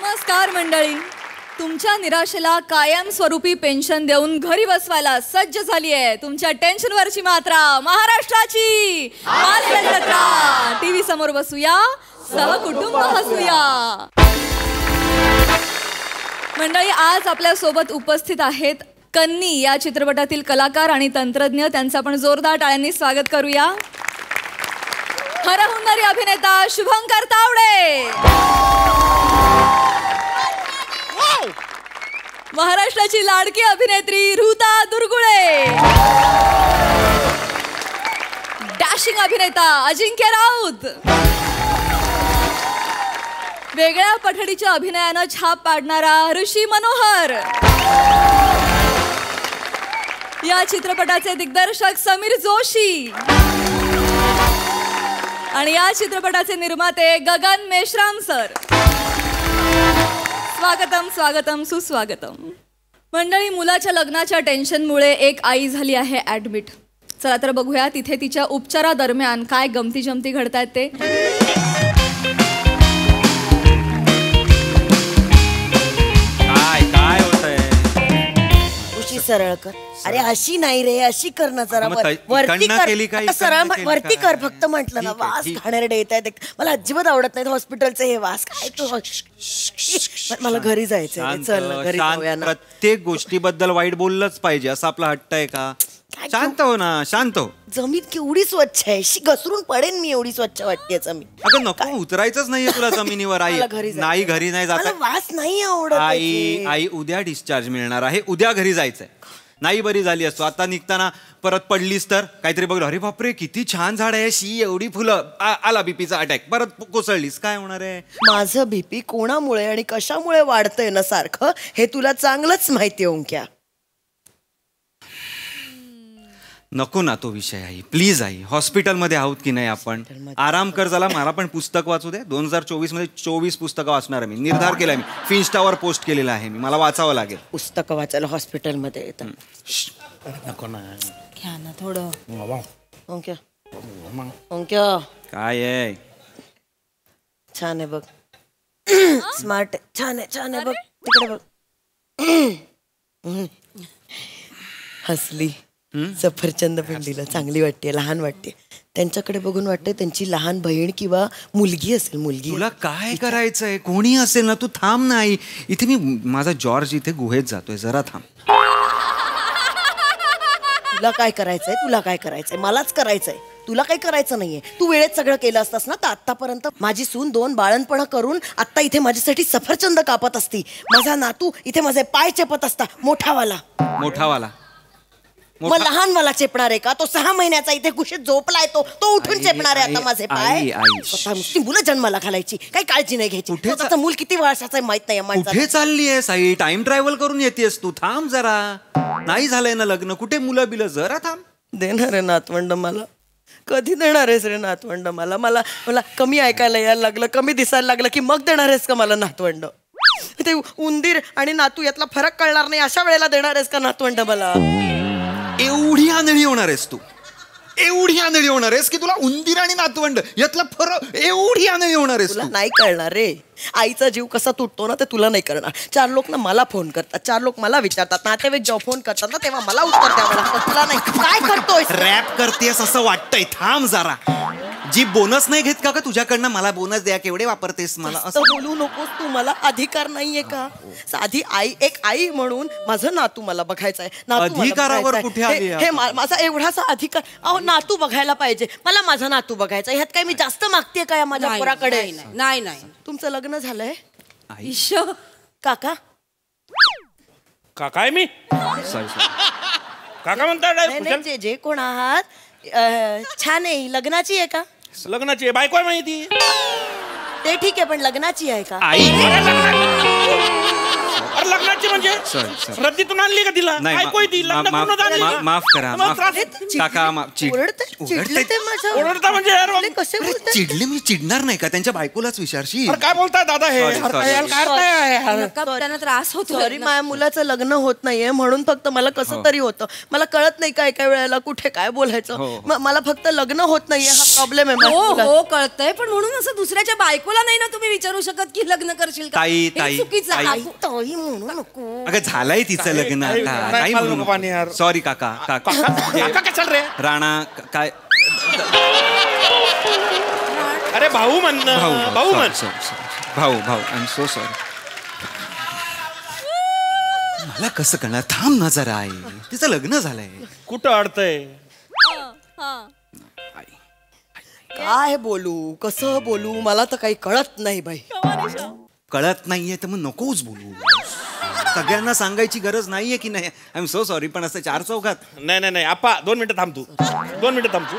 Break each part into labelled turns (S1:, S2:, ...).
S1: नमस्कार मंडळी. तुमच्या निराशेला कायमस्वरूपी पेन्शन देऊन घरी बसवायला सज्ज झाली आहे तुमच्या टेन्शनवरची मात्रा महाराष्ट्राची जत्रा. टीव्ही समोर बसूया, सहकुटुंब हसूया. मंडळी, आज आपल्या सोबत उपस्थित आहेत कन्नी या चित्रपटातील कलाकार आणि तंत्रज्ञ. त्यांचं आपण जोरदार टाळ्यांनी स्वागत करूया. हरहुन्नरी अभिनेता शुभंकर तावडे, महाराष्ट्राची लाडकी अभिनेत्री ऋता दुर्गुळे, डॅशिंग अभिनेता अजिंक्य राऊत, वेगळ्या पठडीच्या अभिनयानं छाप पाडणारा ऋषी मनोहर, या चित्रपटाचे दिग्दर्शक समीर जोशी आणि या चित्रपटाचे निर्माते गगन मेश्राम सर. स्वागतम स्वागतम सुस्वागतम. मंडळी, मुलाच्या लग्नाच्या टेन्शनमुळे एक आई झाली आहे ॲडमिट. चला तर बघूया तिथे तिच्या उपचारादरम्यान काय गमती जमती घडतायत ते.
S2: काय होतंय?
S3: उशी सरळ कर. अरे अशी नाही रे, अशी कर ना जरा. वरती कर, सरळ वरती कर फक्त. म्हटलं ना, वास घाणेरडे येत आहेत. मला अजिबात आवडत नाही हॉस्पिटलचे हे वास. काय तू, मला घरी जायचंय. चल ना, घरी जाऊया ना.
S2: प्रत्येक गोष्टीबद्दल वाईट बोललंच पाहिजे असं आपला हट्ट आहे का? शांत हो ना, शांत हो.
S3: जमीन केवढी स्वच्छ आहे, घसरून पडेन मी, एवढी स्वच्छ वाटते जमीन.
S2: अगं नको, उतरायचंच नाहीये तुला जमिनीवर. आई नाही, घरी नाही जात.
S3: वास नाही आवडत.
S2: आई उद्या डिस्चार्ज मिळणार आहे, उद्या घरी जायचंय. नाही बरी झाली असतो, आता निघताना परत पडलीस तर काहीतरी बघलं, अरे बापरे किती छान झाड आहे, शी एवढी फुलं, आला बीपीचा अटॅक, परत कोसळलीस, काय होणार आहे?
S3: माझं बीपी कोणामुळे आणि कशामुळे वाढतंय ना सारखं, हे तुला चांगलंच माहिती आहे ओंक्या.
S2: नको ना तो विषय. आई प्लीज, आई हॉस्पिटलमध्ये आहोत की नाही आपण, आराम कर. झाला मला पण पुस्तक वाचू दे. 2024 मध्ये 24 पुस्तकं वाचणार आहे मी. निर्धार केलाय मी, फिन्स्टावर पोस्ट केलेला आहे मी. मला वाचावं लागेल.
S3: पुस्तकं वाचायला हॉस्पिटलमध्ये येतं.
S4: नको ना,
S3: घ्या ना थोडं. ओंक्या, ओंक्या
S2: काय आहे?
S3: छान आहे बघ, स्मार्ट आहे, छान आहे, छान आहे बघ. तिकडे बघ. हसली. सफरचंद पण दिलं, चांगली वाटते, लहान वाटते. त्यांच्याकडे बघून वाटते त्यांची लहान बहीण किंवा मुलगी असेल. मुलगी.
S2: तुला काय करायचंय? कोणी असेल ना, तू थांब नाही. इथे मी माझा जॉर्ज इथे गुहेत जातोय, जरा थांब.
S3: तुला काय करायचंय? तुला काय करायचंय? मलाच करायचंय. तुला काही करायचं नाहीये. तू वेळेत सगळं केलं असतास ना तर आतापर्यंत माझी सून 2 बाळणपणं करून आता इथे माझ्यासाठी सफरचंद कापत असती. माझा नातू इथे माझे पाय चेपत असता. मोठावाला मग लहानवाला चेपणार आहे का? तो 6 महिन्याचा इथे कुशीत झोपलाय, तो उठून चेपणार आहे आता माझे पाय. नुसती मुलं जन्माला घालायची, काही काळजी नाही घ्यायची. त्याचं मूल किती वर्षाचं आहे माहित नाही माणसाला.
S2: कुठे चालली आहेस आई? टाइम ट्रॅव्हल करून येतेस तू. थांब जरा. नाही झालंय ना लग्न, कुठे मुलं बिलं? जरा थांब.
S3: देणार आहे नातवंड मला? कधी देणार आहेस रे नातवंड मला? मला कमी ऐकायला यायला लागलं, कमी दिसायला लागलं की मग देणार आहेस का मला नातवंड? ते उंदीर आणि नातू यातला फरक कळणार नाही अशा वेळेला देणार आहेस का नातवंड मला?
S2: एवढी आंधळी होणार आहेस तू, एवढी आंधळी होणार आहेस की तुला उंदीर आणि नातवंड यातला फरक, एवढी आंधळी होणार आहेस.
S3: तुला नाही कळणार रे. आईचा जीव कसा तुटतो ना ते तुला नाही करणार. 4 लोक ना मला फोन करतात, 4 लोक मला विचारतात, नातेवाईक जेव्हा फोन करतात ना तेव्हा मला उत्तर द्यावं लागतं. तुला नाही. काय करतोय?
S2: रॅप करतेस असं वाटतंय. थांब जरा. जी बोनस नाही घेत का तुझ्याकडनं? मला बोनस द्या. केवढे वापरतेस मला?
S3: असं बोलू नकोस तू. मला अधिकार नाहीये का? साधी आई, एक आई म्हणून माझं नातू मला बघायचंय.
S2: अधिकारावर कुठे आली?
S3: हे माझा एवढासा अधिकार. अहो नातू बघायला पाहिजे मला. माझा नातू बघायचा. ह्यात काय मी जास्त मागते का माझ्या पोराकडे?
S4: नाही नाही.
S3: तुमचं लग्न झालंय?
S4: काका
S2: काय मी
S4: काका म्हणता?
S3: जे कोण आहात? छान आहे. लग्नाची आहे का?
S4: लग्नाची बायको आहे माहिती.
S3: ते ठीक आहे पण लग्नाची आहे का?
S2: आई
S4: अरे लग्नाची म्हणजे
S2: Sorry.
S4: रद्दीतून आणली का तिला?
S2: नाही,
S4: बायको आहे ती, लग्न करूनच आणली का?
S2: माफ करा,
S4: मग
S2: माफ.
S4: त्रास-
S2: काका
S3: चिडले ते माझ्यावर.
S4: ओरडता म्हणजे यार
S3: चिडले कसे बोलताय?
S2: चिडले मी चिडणार नाही का त्यांच्या बायकोलाच विचारशी.
S4: अरे काय बोलताय दादा हे?
S2: Sorry,
S4: अरे
S2: sorry.
S4: काय यार, काय अर्थ आहे यार?
S1: नका, त्यांना त्रास होतो.
S3: सॉरी माझ्या मुलाचं लग्न होत नाहीये म्हणून फक्त मला कसं तरी होतं. मला कळत नाही काय काय वेळेला कुठे काय बोलायचं. मला फक्त लग्न होत नाहीये हा प्रॉब्लेम आहे माझ्या
S1: हो
S3: मुलाचा.
S1: हो कळतंय, पण म्हणून असं दुसऱ्याच्या बायकोला नाही ना तुम्ही विचारू शकत की लग्न करशील का?
S2: ताई,
S1: हे
S2: ताई,
S1: चुकीचं आहे.
S2: ताई.
S3: ताई म्हणू नको.
S2: अगं झालंय तिचं लग्न
S4: नाही,
S2: आता
S4: नाही,
S2: काही
S4: मला
S2: म्हणू
S4: नको पाणी यार.
S2: नको. सॉरी काका काका
S4: काका काय चाल रे?
S2: राणा काय
S4: अरे भाऊ म्हणणं भाऊ म्हण.
S2: भाऊ आय एम सो सॉरी. मला कसं करणार, थांब ना जरा आई, तिचं लग्न झालंय.
S4: कुठं अडतंय?
S1: हा.
S3: काय बोलू कसं बोलू मला तर काही कळत नाही बाई.
S2: कळत नाहीये तर मग नकोच बोलू. सगळ्यांना सांगायची गरज नाहीये की नाही. आय एम सो सॉरी, पण असं चार चौघात.
S4: नाही आप्पा 2 मिनिटं थांब तू. 2 मिनिटं थांब तू.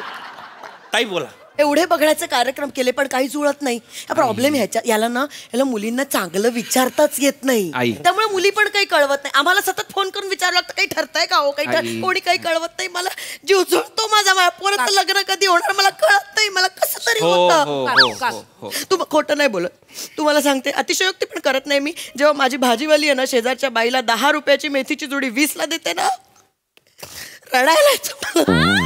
S4: ताई बोला.
S3: एवढे बघण्याचे कार्यक्रम केले पण काही जुळत नाही. प्रॉब्लेम याला मुलींना चांगलं विचारताच येत
S2: आई.
S3: नाही. त्यामुळे मुली पण काही कळवत नाही. आम्हाला सतत फोन करून विचारावं लागतं काही ठरतंय का हो काही कोणी काही कळवत नाही. मला जीव जुळतो माझा पोराचं लग्न कधी होणार मला कळत नाही. मला कसं तरी होतं. तू खोटं नाही बोलत. तुम्हाला सांगते अतिशयोक्ती पण करत नाही मी. जेव्हा माझी भाजीवाली आहे ना शेजारच्या बाईला 10 रुपयाची मेथीची जोडी 20ला देते ना रडायला येतं.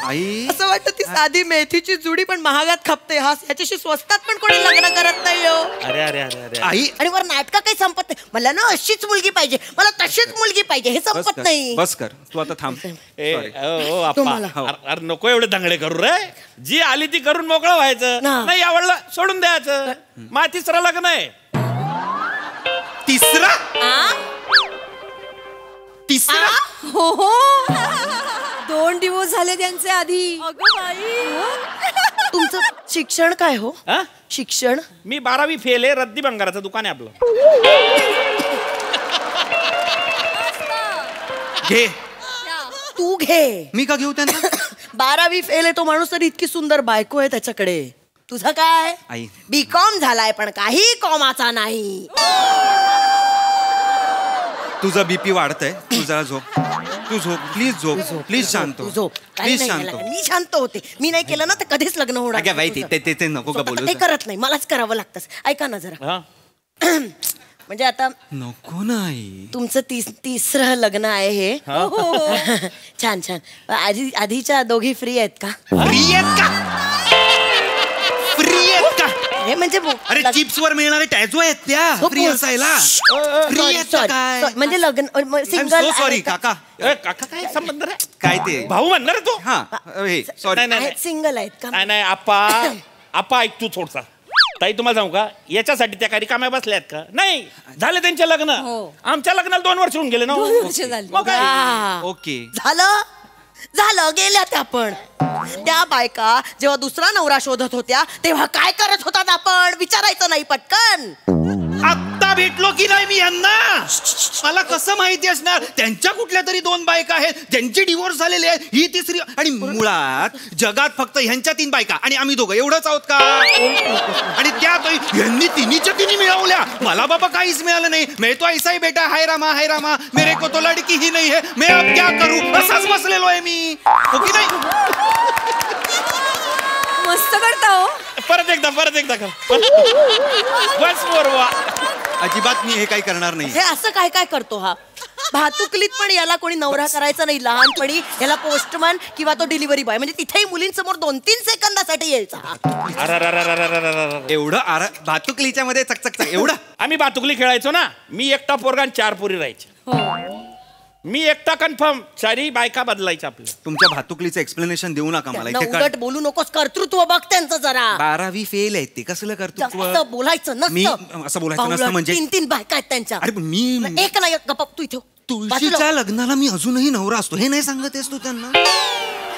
S2: आई
S3: असं वाटतं ती साधी मेथीची जुडी पण महागात खपते. याच्याशी स्वस्तात पण कोणी लग्न करत नाही हो.
S4: अरे अरे अरे अरे
S2: आई
S3: आणि वर नाटकं काही संपत नाही. मला ना अशीच मुलगी पाहिजे मला तशीच मुलगी पाहिजे हे संपत नाही.
S2: बस कर तू आता थांब.
S4: ओ आप्पा अरे नको एवढे दंगडे करू रे. जी आली ती करून मोकळं व्हायचं. नाही आवडलं सोडून द्यायचं. मा तिसरं लग्न आहे.
S2: तिसरा
S1: हो हो 2 दिवस झाले त्यांचे आधी.
S3: तुमचं शिक्षण काय हो?
S4: हा?
S3: शिक्षण
S4: मी 12वी फेल आहे. रद्दी बंगाराचं दुकान आहे आपलं.
S2: घे.
S3: तू घे.
S2: मी का घेऊ त्यांना?
S3: 12वी फेल आहे तो माणूस तरी इतकी सुंदर बायको आहे त्याच्याकडे. तुझं काय
S2: आई
S3: B.Com झालाय पण काही कॉमाचा नाही.
S2: तुझा बीपी वाढतंय. तू जरा झोप. तू झोप प्लीज. झोप प्लीज. शांत हो.
S3: झोप.
S2: प्लीज शांत हो.
S3: मी शांत होते. मी नाही केलं ना तर कधीच लग्न होणार
S2: अगं बाई
S3: तुझं.
S2: ते नको का बोलू.
S3: काही करत नाही मलाच करावं लागतं. ऐका ना जरा म्हणजे आता
S2: नको नाही.
S3: तुमचं तिसरं लग्न आहे हे. छान छान. आधीच्या दोघी फ्री आहेत का?
S2: फ्री आहेत का? फ्री आहेत का?
S3: हे म्हणजे
S2: अरे चिप्स वर मिळणारे टॅझो आहेत त्या फ्री असायला. फ्री आहेत का काय?
S3: म्हणजे लग्न सिंगल.
S2: सॉरी काका.
S4: काका काय संबंध रे?
S2: काय ते
S4: भाऊ म्हणणार रे तू?
S2: हा सॉरी.
S4: नाही
S3: सिंगल आहेत का?
S4: नाही आप्पा ऐक तू थोडसा. ताई तुम्हाला सांगू का याच्यासाठी त्या काही काम्या बसल्यात का? नाही झाले त्यांचे लग्न. आमच्या लग्नाला 2 वर्ष होऊन गेले ना.
S1: 2 वर्ष झाली.
S4: मग काय?
S2: ओके
S3: झालं गेल्यात आपण. त्या बायका जेव्हा दुसरा नवरा शोधत होत्या तेव्हा काय करत होतात आपण विचारायचं नाही पटकन.
S2: आत्ता भेटलो की नाही मी यांना. मला कसं माहिती असणार त्यांच्या कुठल्या तरी 2 बायका आहेत ज्यांचे डिवोर्स झालेले आहेत. ही तिसरी. आणि मुळात जगात फक्त ह्यांच्या 3 बायका आणि आम्ही दोघं एवढंच आहोत का? आणि त्यात यांनी तिन्हीच्या तिन्ही मिळवल्या. मला बाबा काहीच मिळालं नाही. मैं तो ऐसा ही बेटा हाय रामा मेरे को तो लड़की ही नहीं है मैं अब क्या करूं. असाच बसलेलो आहे मी. हो की नाही?
S1: मस्त करता हो.
S4: परत एकदा कर. बस वा.
S2: अजिबात मी हे काही करणार नाही.
S3: हे असं काय काय करतो हा? भातुकलीत पण याला कोणी नवरा करायचा नाही. लहानपणी याला पोस्टमन किंवा तो डिलिव्हरी बॉय म्हणजे तिथेही मुलींसमोर 2-3 सेकंदासाठी यायचा.
S2: एवढं भातुकलीच्या मध्ये चकचक एवढं.
S4: आम्ही भातुकली खेळायचो ना. मी एकटा पोरगा 4 पोरी राहायचे. मी एकटा कन्फर्म 4 बायका बदलायच्या आपल्या.
S2: तुमच्या भातुकलीचं एक्सप्लेनेशन देऊ नका मला.
S3: उलट बोलू नकोस. कर्तृत्व बघ त्यांचं जरा.
S2: 12वी फेल आहेत ते. कसलं कर्तृत्व?
S3: बोलायचं
S2: मी
S3: नसतं.
S2: असं बोलायचं नसतं म्हणजे
S3: 3 बायका आहेत त्यांच्या.
S2: अरे मी
S3: एक नाही गप्पा तू इथे.
S2: तुळशीच्या लग्नाला मी अजूनही नवरा असतो हे नाही सांगत आहेस तू त्यांना?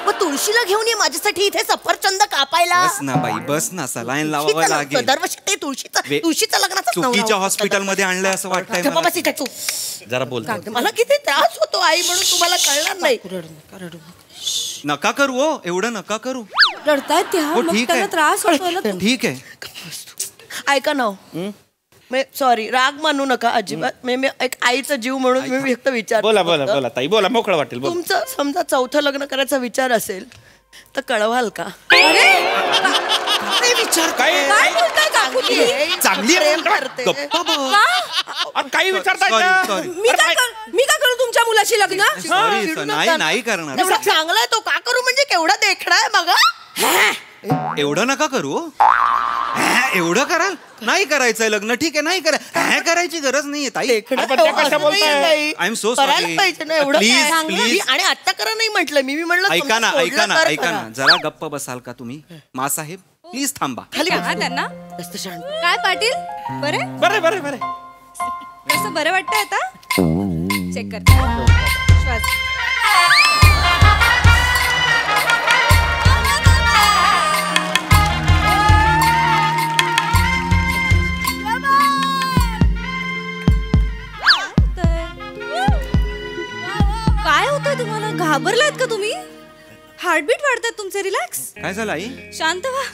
S3: मग तुळशीला घेऊन ये माझ्यासाठी इथे सफरचंद कापायला.
S2: बस ना बाई बस ना. सलाईन लावावं लागेल.
S3: दरवर्षी ते तुळशीचा लग्नाचा
S2: चुकीच्या हॉस्पिटल मध्ये आणलंय असं वाटतंय मला.
S3: बस इथे तू
S4: जरा बोल.
S3: मला किती त्रास होतो आई म्हणून तुम्हाला कळणार नाही.
S2: नका करू हो. एवढं नका करू.
S1: रडतायत त्या.
S2: हो
S1: मग
S2: ठीक
S1: त्यांना
S2: आहे.
S1: त्रास होतो ना.
S2: ठीक आहे.
S3: ऐका ना सॉरी, राग मानू नका अजिबात. मी एक आईचा जीव म्हणून मी व्यक्त विचार.
S4: बोला ताई, बोला, मोकळं वाटेल.
S3: तुमचं समजा 4थं लग्न करायचा विचार असेल तर कळवाल का?
S2: विचार
S4: काय
S2: चांगली
S4: काही विचारताय
S3: मी का करू तुमच्या मुलाशी लग्न?
S2: सॉरी, नाही करणार.
S3: एवढा चांगला आहे तो, का करू म्हणजे केवढा देखणा आहे बघा.
S2: एवढं नका करू. एवढं कराल? नाही करायचंय लग्न, ठीक आहे, नाही करायची गरज नाहीये ताई. I am so sorry. Please.
S3: आणि आता करा नाही म्हटलं मी म्हटलं.
S2: ऐका ना, जरा गप्प बसाल का तुम्ही? मासाहेब प्लीज थांबा.
S1: खाली त्यांना काय पाटील बरे कसं बरं वाटतंय आता? चेक करते श्वास. काय होतंय तुम्हाला? घाबरलात का तुम्ही? हार्टबीट वाढतात तुमचे. रिलॅक्स.
S2: काय झालं आई?
S1: शांत व्हा.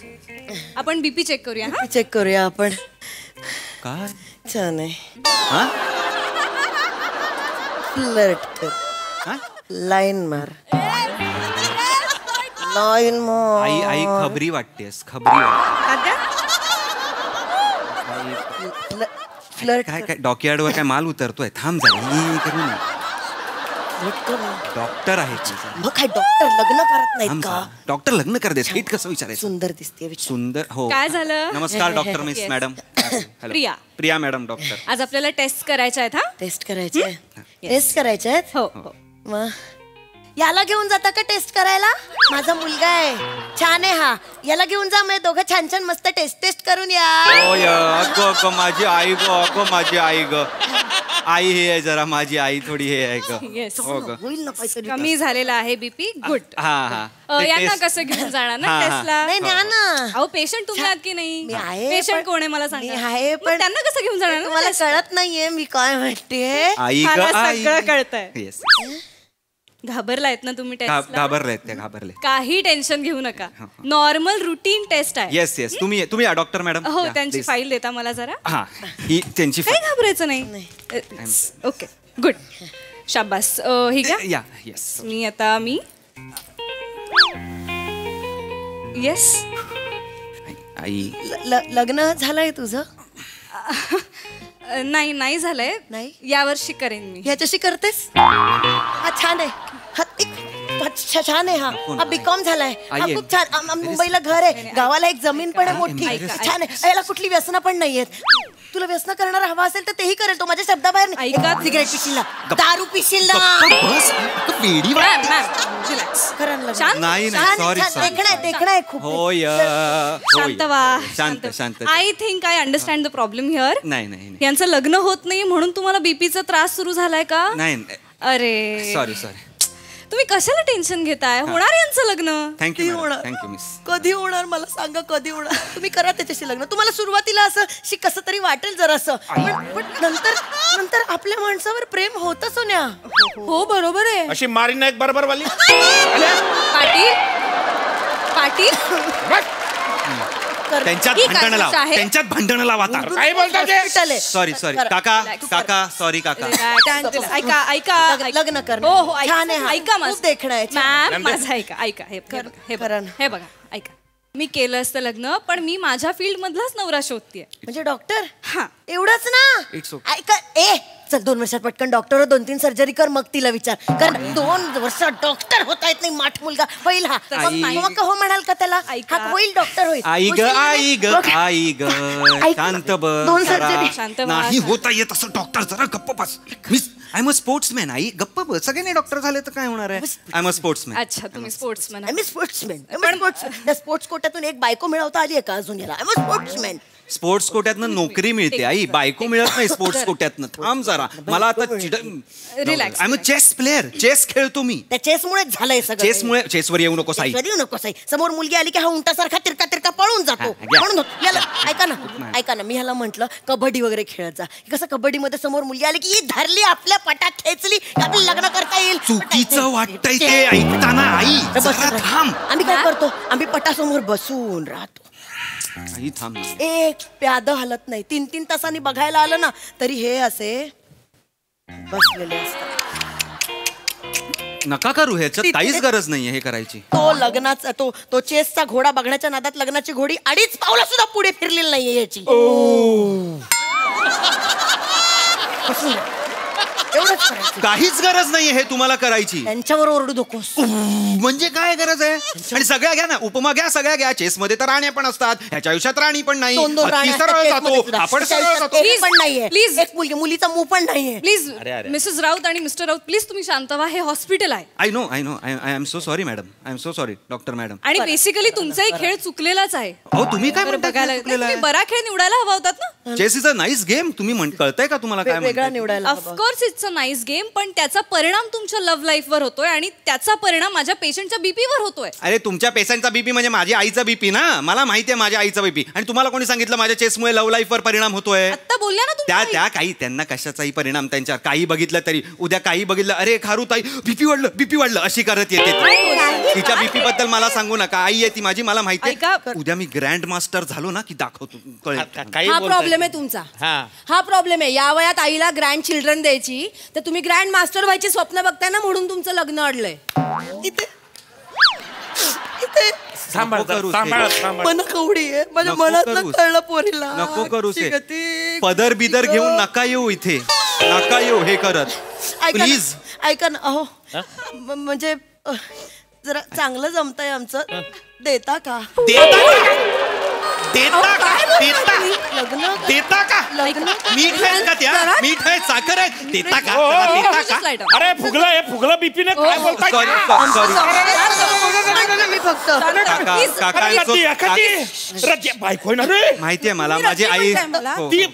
S1: आपण बीपी चेक करूया. हा,
S3: चेक करूया आपण.
S2: काय
S3: छान आहे.
S2: हा?
S3: फ्लर्ट कर.
S2: हा?
S3: लाईन मार. लाईन मार.
S2: आई खबरी वाटतेस. खबरी
S3: फ्लर्ट.
S2: काय डॉकयार्डवर काय माल उतरतोय? थांब जरा. करू नये. डॉक्टर आहे.
S3: मग काय डॉक्टर लग्न करत नाहीत का?
S2: डॉक्टर लग्न करते. थेट कसं विचारायचं?
S3: सुंदर दिसते.
S2: सुंदर. हो.
S1: काय झालं?
S2: नमस्कार doctor miss madam. Priya madam doctor.
S1: आज आपल्याला टेस्ट करायच्या आहेत. हा,
S3: टेस्ट करायचे आहेत.
S1: हो.
S3: मग याला घेऊन जाता का टेस्ट करायला? माझा मुलगा आहे, छान आहे हा. याला घेऊन जा, मी दोघं छान छान मस्त टेस्ट करून या.
S2: अगं माझी आई ग. अगं माझी आई ग. आई हे आहे जरा, माझी आई थोडी हे आहे ग.
S1: येस.
S3: होईल ना काहीतरी.
S1: कमी झालेला आहे बीपी. गुड.
S2: हा.
S1: यांना कसं घेऊन जाणार ना टेस्टला?
S3: नाही न्या ना.
S1: अहो पेशंट तुम्ही आहात की नाही?
S3: मी आहे.
S1: पेशंट कोण आहे मला
S3: मी
S1: सांगा.
S3: आहे
S1: मग
S3: पण
S1: त्यांना कसं घेऊन जाणार?
S3: तुम्हाला कळत नाहीये मी काय म्हणते.
S2: आई ग.
S1: मला
S2: आई
S1: सगळं कळतंय.
S2: येस.
S1: घाबरलायत ना तुम्ही टेस्टला?
S2: घाबरले.
S1: काही टेन्शन घेऊ नका. नॉर्मल रुटीन टेस्ट आहे.
S2: येस. तुम्ही या डॉक्टर मॅडम.
S1: हो, त्यांची फाईल देता मला जरा.
S2: हा, ही त्यांची
S1: काही घाबरायचं नाही. Okay, good. शाबास. ही घ्या.
S2: या. येस.
S1: मी येस.
S2: आई
S3: लग्न झालंय तुझं?
S1: नाही झालंय.
S3: नाही?
S1: यावर्षी करेन मी.
S3: ह्याच्याशी करतेस? हा छान आहे. छान आहे. हा बीकॉम झालाय. हा खूप छान. मुंबईला घर आहे, गावाला एक जमीन पण आहे मोठी. छान आहे. याला कुठली व्यसनं पण नाहीयेत. तुला व्यसन करणारा हवा असेल तर तेही करेल तो. माझ्या शब्दाबाहेर नाही.
S1: ऐका.
S3: सिगरेट पिशील ना, दारू पिशील ना.
S2: नाही
S3: देखणं आहे खूप.
S1: शांत व्हा.
S2: शांत.
S1: I think I understand the problem here.
S2: नाही.
S1: यांचं लग्न होत नाही म्हणून तुम्हाला बीपीचा त्रास सुरू झालाय का?
S2: नाही.
S1: अरे
S2: सॉरी.
S1: तुम्ही कशाला टेन्शन घेताय? होणार यांचं लग्न.
S2: Thank you miss.
S3: कधी होणार मला सांगा, कधी होणार? तुम्ही करा त्याच्याशी लग्न. तुम्हाला सुरुवातीला असं कसं तरी वाटेल जरासं, पण नंतर आपल्या माणसावर प्रेम होतं सोन्या. हो बरोबर आहे.
S4: अशी मारी ना एक बरोबर वाली.
S1: पाटील
S2: त्यांच्यात भांडण लावा.
S4: काय बोलताय?
S2: सॉरी काका. सॉरी काका.
S1: ऐका.
S3: लग्न कर.
S1: हो
S3: छान आहे.
S1: ऐका
S3: खूप देखणं आहे.
S1: मॅम माझं ऐका. हे बघा ऐका. मी केलं असतं लग्न, पण मी माझ्या फील्ड मधलाच नवरा शोधतेय.
S3: म्हणजे डॉक्टर?
S1: हा,
S3: एवढंच ना. ऐका. चल 2 वर्षात पटकन डॉक्टर 2-3 सर्जरी कर, मग तिला विचार. कारण 2 वर्षात डॉक्टर होता येत नाही. माठ मुलगा होईल हा. मग हो म्हणाल का त्याला? होईल डॉक्टर होईल.
S2: आई ग. शांत बस.
S3: 2 सर्जरी.
S1: शांत
S2: नाही होता येत असं डॉक्टर. जरा गप्प बस. Miss I am a sportsman. आई गप्प बस. सगळ्यांनी डॉक्टर झाले तर काय होणार आहे? I am a sportsman.
S1: अच्छा, तुम्ही sportsman.
S3: I am sportsman. Sports कोट्यातून एक बायको मिळवता आली आहे का अजून याला? I am sportsman.
S2: स्पोर्ट्स कोट्यातनं नोकरी मिळते आई, बायको मिळत नाही स्पोर्ट्स कोट्यातनं. थांब जरा. मला आता
S1: relax.
S2: I am a chess player. Chess खेळतो मी.
S3: त्या चेसमुळेच झालंय सगळं.
S2: चेसवर येऊ नको साई.
S3: समोर मुलगी आली की हा उंटासारखा तिरका पळून जातो. म्हणून याला ऐका ना, मी ह्याला म्हंटल कबड्डी वगैरे खेळत जा. कसं कबड्डीमध्ये समोर मुलगी आली की ही धरली आपल्या पटात खेचली, आपलं लग्न करता येईल.
S2: चुकीचं वाटतंय ते ऐकताना आई. थांब.
S3: आम्ही काय करतो? आम्ही पटासमोर बसून राहतो.
S2: ही थांब ना.
S3: एक प्याद हलत नाही. 3-3 तासांनी बघायला आलं ना तरी हे असे बसलेले असतात.
S2: नका करू, ह्याच्यात काहीच गरज नाहीये हे करायची.
S3: तो लग्नाचा तो चेसचा घोडा बघण्याच्या नादात लग्नाची घोडी 2.5 पावलं सुद्धा पुढे फिरलेली नाहीये याची. एवढंच करायचं.
S2: काहीच गरज नाहीये हे तुम्हाला करायची.
S3: त्यांच्यावर ओरडू नकोस.
S2: म्हणजे काय गरज आहे? आणि सगळ्या घ्या ना, उपमा घ्या, सगळ्या घ्या. चेस मध्ये तर राण्या पण असतात, ह्याच्या आयुष्यात राणी पण नाही.
S3: 2-2 राण्या
S2: हत्ती सरळ जातो, आपण सरळ जातो.
S3: एक पण नाहीये.
S1: Please.
S3: एक मुलीचा मुं पण नाहीये.
S1: प्लीज
S4: अरे.
S1: मिसेस राऊत आणि मिस्टर राऊत प्लीज तुम्ही शांत व्हा. हे हॉस्पिटल आहे.
S2: I know I am so sorry madam, I am so sorry doctor madam.
S1: आणि बेसिकली तुमचाही खेळ चुकलेलाच आहे.
S2: हो, तुम्ही काय
S1: बरं,
S2: म्हणताय
S1: बघायला
S2: खेळ चुकलेला
S1: तुम्ही
S2: आहे?
S1: बरा खेळ निवडायला हवा होतात ना.
S2: Chess is a nice game. तुम्ही कळतंय का तुम्हाला काय
S3: वेगळा
S2: म्हणताय?
S3: निवडायला हवा.
S1: Of course it's a nice game, पण त्याचा परिणाम तुमच्या लव्ह लाईफ वर होतोय आणि त्याचा परिणाम माझ्या पेशंटच्या बीपी वर होतोय.
S2: अरे तुमच्या पेशंटचा बीपी म्हणजे माझ्या आईचा बीपी ना. मला माहिती आहे माझ्या आईचा बीपी. आणि तुम्हाला कोणी सांगितलं माझ्या चेसमुळे लव्ह लाईफ वर परिणाम होतोय?
S1: आता बोलल्या ना तुम्ही.
S2: त्या काही त्यांना कशाचाही परिणाम त्यांच्यावर काही बघितलं तरी उद्या काही बघितलं, अरे खारुताई बीपी वाढलं अशी करत येते. तिच्या बीपी बद्दल मला सांगू नका. आई आहे ती माझी, मला माहिती
S1: ऐका.
S2: आहे. उद्या मी ग्रँड मास्टर झालो ना की दाखवतो, कळेल.
S4: काही
S3: हा
S4: बोलताय.
S3: प्रॉब्लेम आहे तुमचा.
S4: हा.
S3: हा प्रॉब्लेम आहे. या वयात आईला ग्रँड चिल्ड्रन द्यायची तर तुम्ही ग्रँड मास्टर व्हायची स्वप्न बघताय ना, म्हणून तुमचं लग्न अडलंय. इथे
S4: सांभाळ
S2: नको करूस
S4: सांभाळ
S2: हे.
S4: सांभाळ.
S3: मन कवडी आहे माझ्या
S2: नको
S3: मनात
S2: करूस.
S3: कळलं पोरीला.
S2: नको करूस हे.
S3: गती.
S2: पदर बिदर घेऊन नका येऊ इथे, नका येऊ हे करत
S3: ऐका ना,
S2: प्लीज.
S3: ऐका ना. अहो म्हणजे जरा चांगलं जमतंय आमचं. देता का? लग्न
S2: देता का?
S3: लग्न
S2: मीठ आहे का त्या? मीठ आहे, साखर आहे, देता का?
S4: हो,
S2: जरा
S4: हो,
S2: देता
S1: Just
S2: का?
S1: light up.
S4: अरे फुगला बीपीने काय बोलताय?
S2: सॉरी
S3: मी फक्त
S2: काका
S4: बायको आहे ना रे.
S2: माहितीये मला, माझी आई. हो.
S4: ती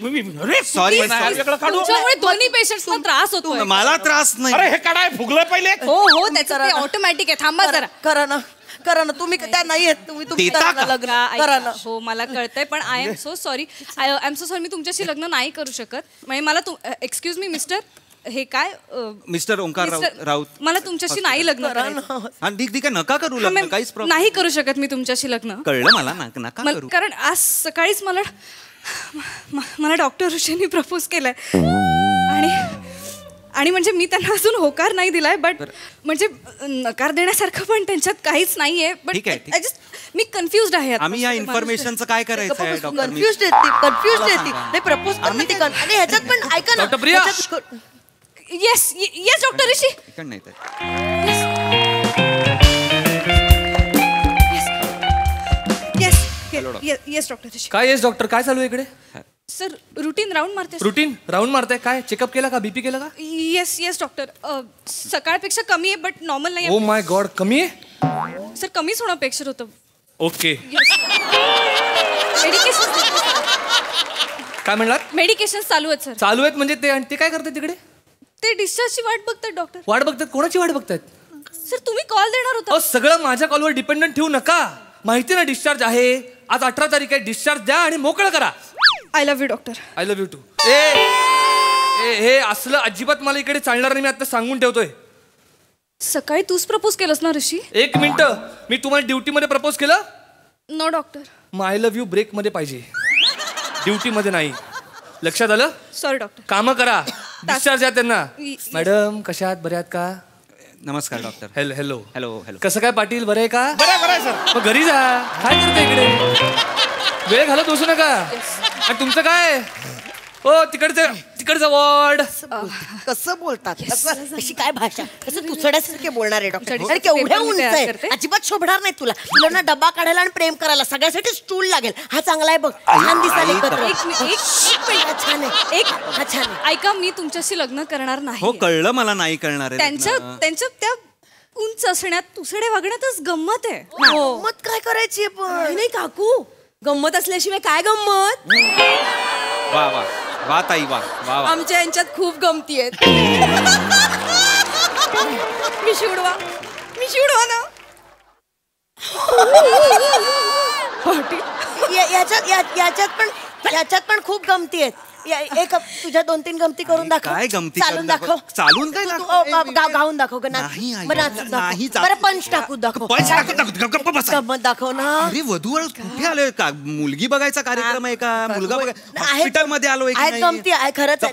S2: Sorry,
S4: वेगळं काढू.
S1: तुमच्यामुळे दोन्ही पेशंट्सना त्रास होतोय.
S2: मला त्रास नाही.
S4: अरे हे काढाय फुगलं पहिले.
S1: हो त्याचं ते ऑटोमॅटिक आहे. थांबा जरा.
S3: करा ना तुम्ही. त्या नाही आहेत तुम्ही.
S2: देता
S3: करा
S2: का?
S3: ना लग्न. करा ना.
S1: हो मला कळतंय, पण आय एम सो सॉरी. मी तुमच्याशी लग्न नाही करू शकत. म्हणजे मला एक्सक्यूज मी मिस्टर, हे काय
S2: मिस्टर ओंकार राऊत.
S1: मला तुमच्याशी नाही लग्न
S3: करा
S1: करायचं.
S3: ना.
S2: हा ठीक आहे, नका करू लग्न, काहीच प्रॉब्लेम
S1: नाही करू शकत मी तुमच्याशी लग्न.
S2: कळलं मला. नका करू.
S1: कारण आज सकाळीच मला डॉक्टर ऋषींनी प्रपोज केलाय आणि म्हणजे मी त्यांना अजून होकार नाही दिलाय, बट म्हणजे नकार देण्यासारखं पण त्यांच्यात काहीच नाहीये. बट
S2: ठीक आहे.
S1: मी कन्फ्युज्ड आहे.
S2: आम्ही या इन्फॉर्मेशनचं काय करायचं आहे डॉक्टर?
S3: कन्फ्युज येते. नाही प्रपोज करते ती. आणि ह्याच्यात पण ऐका ना.
S5: Doctor Priya.
S1: Yes doctor Rishi.
S2: इकडं नाही तर.
S1: Yes doctor Rishi.
S5: काय येस डॉक्टर, काय चालू आहे इकडे?
S1: सर रुटीन राऊंड मारते.
S5: रुटीन राऊंड मारताय? काय चेकअप केला का? बीपी केला का?
S1: Yes doctor. सकाळपेक्षा कमी आहे बट नॉर्मल नाही
S5: ओ माय गॉड, कमी आहे?
S1: सर. कमीच होणं अपेक्षित होतं.
S5: ओके.
S1: मेडिकेशन
S5: काय म्हणलात?
S1: मेडिकेशन चालू आहेत सर.
S5: चालू आहेत म्हणजे? ते काय करतात तिकडे?
S1: ते डिस्चार्जची वाट बघतात डॉक्टर.
S5: वाट बघतात? कोणाची वाट बघतात?
S1: सर तुम्ही कॉल देणार होता.
S5: सगळं माझ्या कॉलवर डिपेंडंट ठेवू नका. माहिती ना डिस्चार्ज आहे. आज 18 तारीख आहे. डिस्चार्ज द्या आणि मोकळं करा.
S1: I love you doctor.
S5: I love you too. हे असलं अजिबात मला इकडे चालणार नाही. मी आता सांगून ठेवतोय.
S1: सकाळी तूच प्रपोज केलंस ना ऋषी?
S5: 1 मिनिट. मी तुम्हाला ड्युटीमध्ये प्रपोज केलं?
S1: No doctor.
S5: मग आय लव्ह यू ब्रेक मध्ये पाहिजे, ड्युटीमध्ये नाही. लक्षात आलं?
S1: Sorry doctor.
S5: कामं करा. डिस्चार्ज द्या त्यांना.
S1: Yes.
S5: मॅडम कशा आहात? बऱ्या आहात का?
S2: नमस्कार doctor.
S5: Hello hello
S2: hello hello.
S5: कसं काय पाटील, बरं आहे का?
S4: बरं आहे सर.
S5: मग घरी जा. काय करते इकडे? वेळ घालत बसू नका. आणि तुमचं काय? हो तिकडचं वॉर्ड.
S3: कसं बोलतात? अशी काय भाषा? कसं तुसड्यासारखे बोलणार आहे डॉक्टर?
S1: तुसडी
S3: आणि केवढ्या
S1: पेपर मी
S3: उंच
S1: तयार
S3: आहे.
S1: करते.
S3: अजिबात शोभणार नाही तुला. तुला ना डबा काढायला आणि प्रेम करायला सगळ्यासाठी स्टूल लागेल. हा चांगला आहे बघ. छान दिसायला एकत्र. हा छान आहे. हा छान आहे.
S1: ऐका, मी तुमच्याशी लग्न करणार नाही.
S2: हो कळलं मला, नाही कळणार आहे लग्न.
S1: त्यांच्या त्या उंच असण्यात तुसडे वागण्यातच गंमत आहे.
S3: गंमत काय करायची पण? नाही काकू, गंमत असल्याशिवाय काय गंमत?
S2: वा वा वा ताई वा वा वा.
S3: आमच्या यांच्यात खूप गमती आहेत.
S1: मी शिवडवा ना.
S3: याच्यात पण खूप गमती आहेत. एक तुझ्या 2-3 गमती करून दाखव.
S2: काय गमती
S3: चालून दाखव.
S2: चालून काय
S3: गाऊन दाखव ग.
S2: नाही
S3: नाही बरं पंच टाकू दाखव. गंमत दाखव ना.
S2: अरे वधूवर कुठे आलोय का? मुलगी बघायचा कार्यक्रम आहे का? मुलगा हॉस्पिटल मध्ये आलोय
S3: आहे गमती आहे खरंच.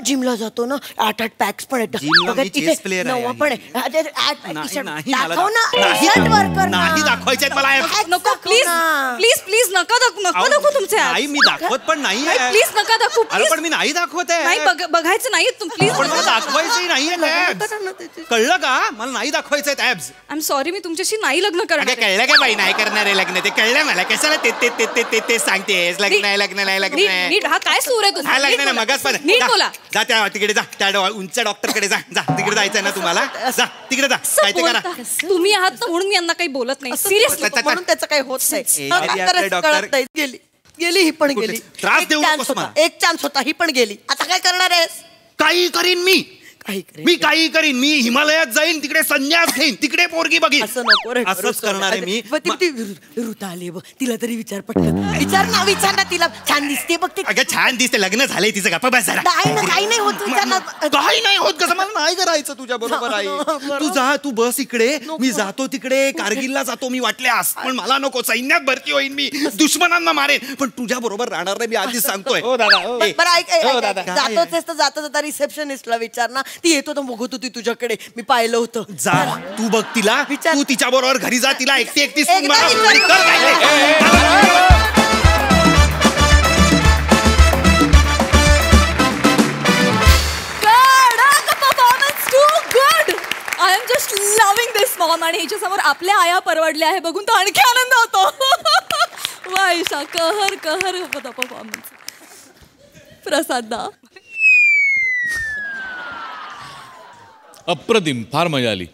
S3: जिमला जातो ना 8-8 पॅक्स पण येतात. पण
S2: नाही दाखवायचे मला.
S1: नको प्लीज प्लीज प्लीज नका दाखवू तुमचे
S2: नाही मी दाखवत पण नाही.
S1: प्लीज नका दाखवू.
S2: अरे पण मी नाही दाखवत आहे.
S1: नाही बघायचं नाही प्लीज.
S2: पण मला दाखवायचंही नाहीये. कळलं का? मला नाही दाखवायचंय ऍब्स.
S1: आय एम सॉरी मी तुमच्याशी नाही लग्न करणार.
S2: कळलं का बाई? नाही करणार आहे लग्न. ते कळलं मला. कशाला ते सांगतेस? लग्न आहे लग्न नाही लग्न आहे.
S1: नीट हा काय सूर आहे
S2: हा लग्न नाही मगाच पण.
S1: नीट बोला.
S2: जा त्या तिकडे जा. त्या उंच डॉक्टरकडे जा. तिकडे जायचंय ना तुम्हाला. जा तिकडे जा. काय ते करा.
S1: तुम्ही आहात ना म्हणून मी यांना काही बोलत नाही. सिरियसली
S3: म्हणून त्याचं काही होत नाही.
S2: डॉक्टर
S3: गेली ही पण गेली.
S2: त्रास देऊ नकोस मला.
S3: एक चान्स होता ही पण गेली. आता काय करणार आहेस?
S2: काही करीन मी. मी काही करीन. मी हिमालयात जाईन तिकडे संन्यास घेईन. तिकडे पोरगी बघीन.
S3: असं नको रे.
S2: असंच करणार आहे मी.
S3: ऋता आली बघ. तिला तरी विचार पटकन. विचार ना तिला. छान दिसते बघ ती.
S2: अगं छान दिसते. लग्न झालंय तिचं. गप्पा बस जरा.
S3: काही नाही होत.
S2: काही नाही होत. कसं मला नाही करायचं तुझ्या बरोबर आहे. तू जा. तू बस इकडे. मी जातो तिकडे. कारगिलला जातो मी वाटल्यास. पण मला नको. सैन्यात भरती होईन मी. दुश्मनांना मारेन. पण तुझ्या बरोबर राहणार नाही. मी आधीच सांगतोय.
S3: जातोच तर जाता रिसेप्शनिस्टला विचार ना. ती येतो तर बघत होती तुझ्याकडे. मी पाहिलं होतं.
S2: जा तू बघ तिला. तू तिच्या बरोबर घरी जा. तिला एकटी
S1: I am just loving this Maugham. आणि हिच्या समोर आपल्या आया परवडल्या आहे बघून तर आणखी आनंद होतो. वा ईशा कहर होता परफॉर्मन्स. प्रसाद दा
S6: अप्रतिम. फार मजा आली.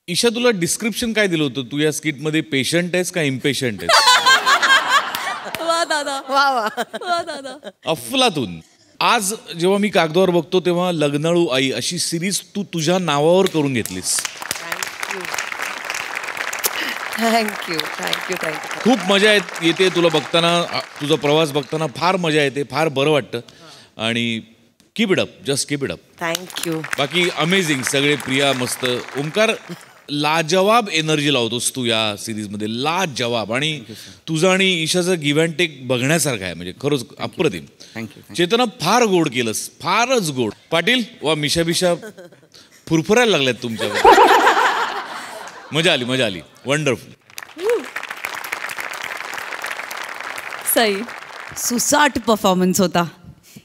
S6: ईशा तुला डिस्क्रिप्शन काय दिलं होतं? तू या स्किट मध्ये पेशंट आहेस का इम्पेशंट आहेस?
S1: वा दादा. वा दादा.
S6: अफलातून. आज जेव्हा मी कागदावर बघतो तेव्हा लग्नाळू आई अशी सिरीज तू तुझ्या नावावर करून घेतलीस.
S3: थँक्यू.
S6: खूप मजा येते तुला बघताना. तुझा प्रवास बघताना फार मजा येते. फार बरं वाटतं. आणि keep it up. Just keep it up.
S3: Thank you.
S6: बाकी अमेझिंग सगळे. प्रिया मस्त. ओंकार लाजवाब एनर्जी लावतोस तू या सिरीजमध्ये. लाजवाब. आणि तुझं आणि ईशाचं गिव्ह अँड टेक बघण्यासारखं आहे. म्हणजे खरंच अप्रतिम.
S2: थँक्यू.
S6: चेतना फार गोड केलंस. फारच गोड. पाटील वा मिशा फुरफुरायला लागल्यात तुमच्याकडे. मजा आली. वंडरफुल.
S1: सई
S7: सुसाट परफॉर्मन्स होता.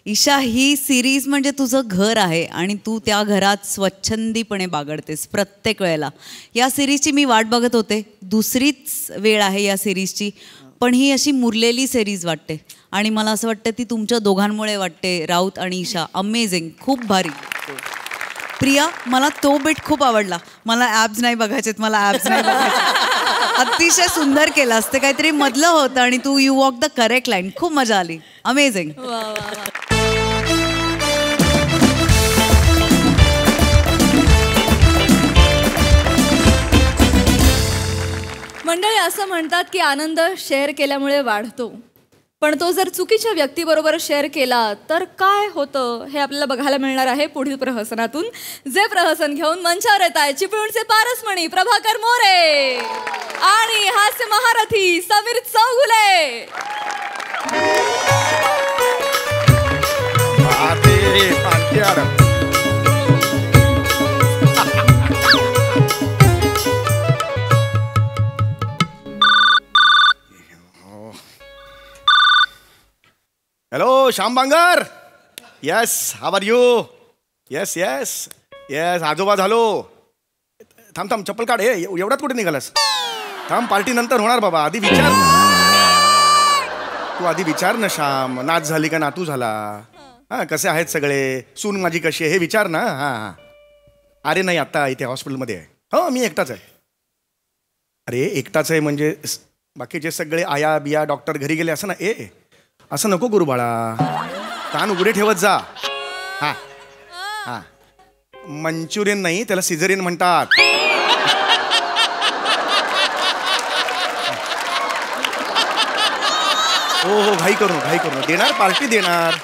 S7: ईशा ही सिरीज म्हणजे तुझं घर आहे आणि तू त्या घरात स्वच्छंदीपणे बागडतेस प्रत्येक वेळेला. या सिरीजची मी वाट बघत होते. दुसरीच वेळ आहे या सिरीजची. पण ही अशी मुरलेली सिरीज वाटते. आणि मला असं वाटतं ती तुमच्या दोघांमुळे वाटते. राऊत आणि ईशा. अमेझिंग. खूप भारी. प्रिया मला तो बिट खूप आवडला. मला ॲब्स नाही बघायचेत. अतिशय सुंदर केलं असते. काहीतरी मधलं होतं आणि तू you walk the correct line. खूप मजा आली. अमेझिंग.
S1: मंडळी असं म्हणतात की आनंद शेअर केल्यामुळे वाढतो. पण तो जर चुकीच्या व्यक्तीबरोबर शेअर केला तर काय होतं हे आपल्याला बघायला मिळणार आहे पुढील प्रहसनातून. जे प्रहसन घेऊन मंचावर येत आहे चिपळूणचे पारसमणी प्रभाकर मोरे आणि हास्य महारथी Sameer Chougule.
S8: Hello Shyam Bangar. Yes how are you. Yes आजोबा झालो. थांब चप्पल काढ. हे एवढ्यात कुठे निघालास? थांब पार्टी नंतर होणार बाबा. आधी विचार. तू आधी विचार ना श्याम. नाच झाली का नातू झाला? हां कसे आहेत सगळे? सून माझी कशी आहे हे विचार ना. हां अरे नाही आत्ता इथे हॉस्पिटलमध्ये आहे. हो मी एकटाच आहे. अरे एकटाच आहे म्हणजे बाकीचे सगळे आया बिया डॉक्टर घरी गेले असं ना. असं नको गुरु बाळा. कान उघडे ठेवत जा. हां मंचुरियन नाही त्याला सिझरियन म्हणतात. हो घाई करू देणार पार्टी देणार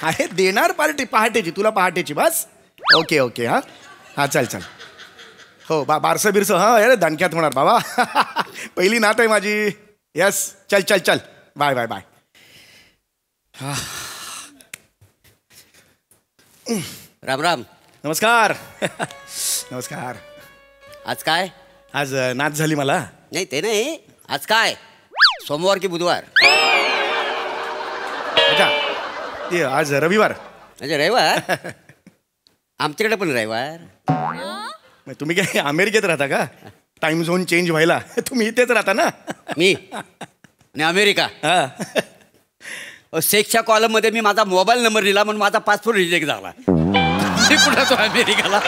S8: आहे देणार पार्टी पहाटेची तुला पहाटेची बस ओके ओके हा हा चल हो बारसं बिरसं हा अरे दणक्यात होणार बाबा पहिली नात आहे माझी यस चल bye bye bye
S9: Ram Ram
S8: नमस्कार नमस्कार
S9: आज काय
S8: आज नाच झाली मला
S9: नाही ते नाही आज काय सोमवार की बुधवार
S8: अच्छा ते आज रविवार
S9: म्हणजे रविवार आमच्याकडे पण रविवार
S8: तुम्ही काय अमेरिकेत राहता का टाइम झोन चेंज व्हायला तुम्ही इथेच राहता ना
S9: मी आणि अमेरिका सेक्सच्या कॉलममध्ये मी माझा मोबाईल नंबर लिहिला म्हणून माझा पासपोर्ट रिजेक्ट झाला कुठं तो अमेरिकाला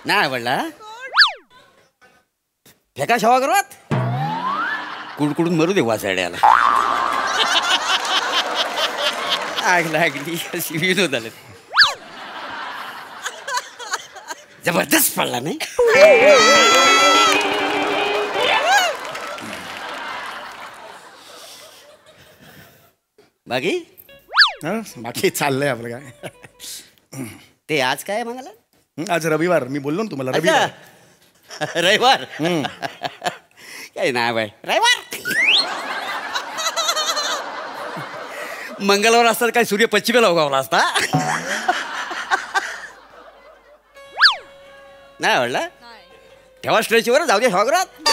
S9: नाही आवडला फेका सभागृहात कुडकुडून मरू दे वासाड्याला आग लागली अशी विनोद आले जबरदस्त पडला नाही बाकी
S8: बाकी चाललंय आपलं काय
S9: ते आज काय म्हणाला
S8: आज रविवार मी बोललो ना तुम्हाला
S9: रविवार काही नाही बाय रविवार मंगळवार असतात काय सूर्य पश्चिमेला उगवला असता नाही आवडला ठेवा स्ट्रेचवर जाऊ दे सभागृहात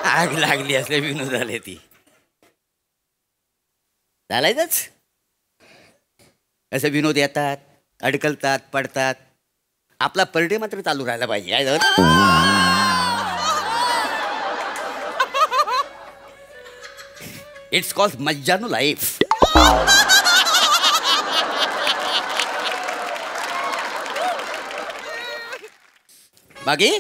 S9: आग लागली असल्या विनोद झाले ती चालायचंच असे विनोद येतात अडकलतात पडतात आपला परडे मात्र चालू राहायला पाहिजे इट्स कॉल्ड मज्जानो लाईफ बाकी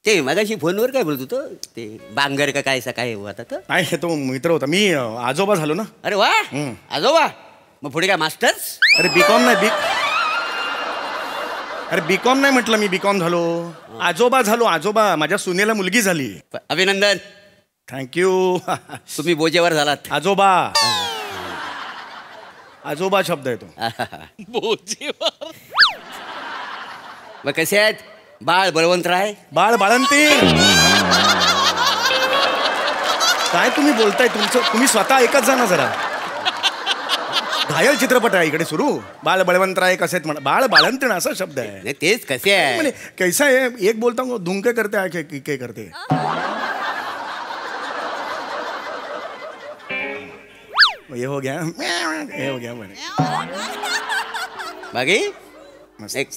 S9: ते मगाशी फोनवर काय बोलत होतो ते बांगर का काय काय होता तर
S8: नाही तो मित्र होता मी आजोबा झालो ना
S9: अरे वा आजोबा मग पुढे काय मास्टर्स
S8: अरे बीकॉम नाही अरे बीकॉम नाही म्हटलं मी बीकॉम झालो आजोबा झालो आजोबा माझ्या सुनेला मुलगी झाली
S9: अभिनंदन
S8: थँक्यू
S9: तुम्ही बोजेवर झालात
S8: आजोबा आजोबा शब्द आहे तो
S6: बोजेवर
S9: मग कसे आहेत बाळ बळवंतराय
S8: बाळ बाळंतीण काय तुम्ही बोलताय तुम्ही स्वतः ऐकत जा ना जरा घायल चित्रपट आहे इकडे सुरू बाळ बळवंतराय कसे म्हणा बाळ बाळंतीण असा शब्द आहे
S9: तेच कसे आहे
S8: कैसा आहे एक बोलता धुंके करते के करते ये हो गया म्हणे
S9: बाकी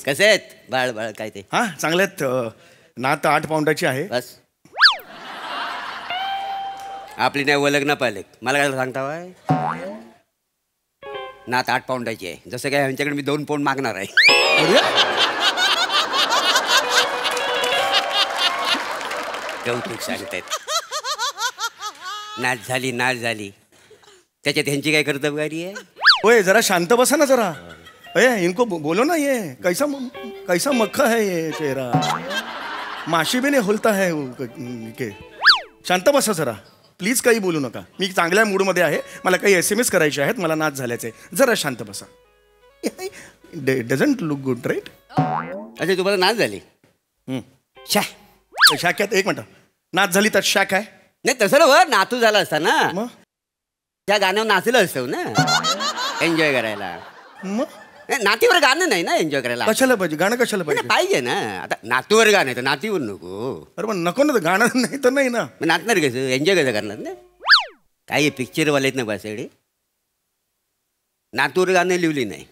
S9: कसे आहेत बाळ बाळ काय ते
S8: हा चांगले आहेत नात 8 पाऊंडाची आहे
S9: बस आपली नाही लग्न पाहिले मला काय सांगता बाय नात 8 पाऊंडाची आहे जसं काय ह्यांच्याकडे मी 2 पाऊंड मागणार आहे कौतुक सांगतायत नाच झाली त्याच्यात ह्यांची काय कर्तव्यकारी आहे
S8: ओए जरा शांत बसा ना जरा इनको बोलो ना ये कैसा मक्खा है ये चेहरा माशी भी नहीं होलता है के शांत बसा जरा प्लीज काही बोलू नका मी चांगल्या मूडमध्ये आहे मला काही SMS करायचे आहेत मला नाच झाल्याचे जरा शांत बसा डझंट लुक गुड राईट
S9: अच्छा तुम्हाला नाच झाली
S8: शाक्यात एक मिनिट नाच झाली तर शाक आहे
S9: नाही तसं वर नातू झाला असता ना
S8: मग
S9: त्या गाण्यावर नाचलं असतं ना एन्जॉय करायला
S8: मग
S9: नातीवर गाणं नाही ना एन्जॉय करायला
S8: कशाला पाहिजे गाणं कशाला पाहिजे
S9: पाहिजे ना आता नातूवर गाणं आहे तर नातीवर नको
S8: अरे पण नको ना गाणं नाही तर नाही ना
S9: नाचणार कसं एन्जॉय कसं करणार ना काही पिक्चरवाले आहेत ना बसाकडे नातूवर गाणं लिहिली नाही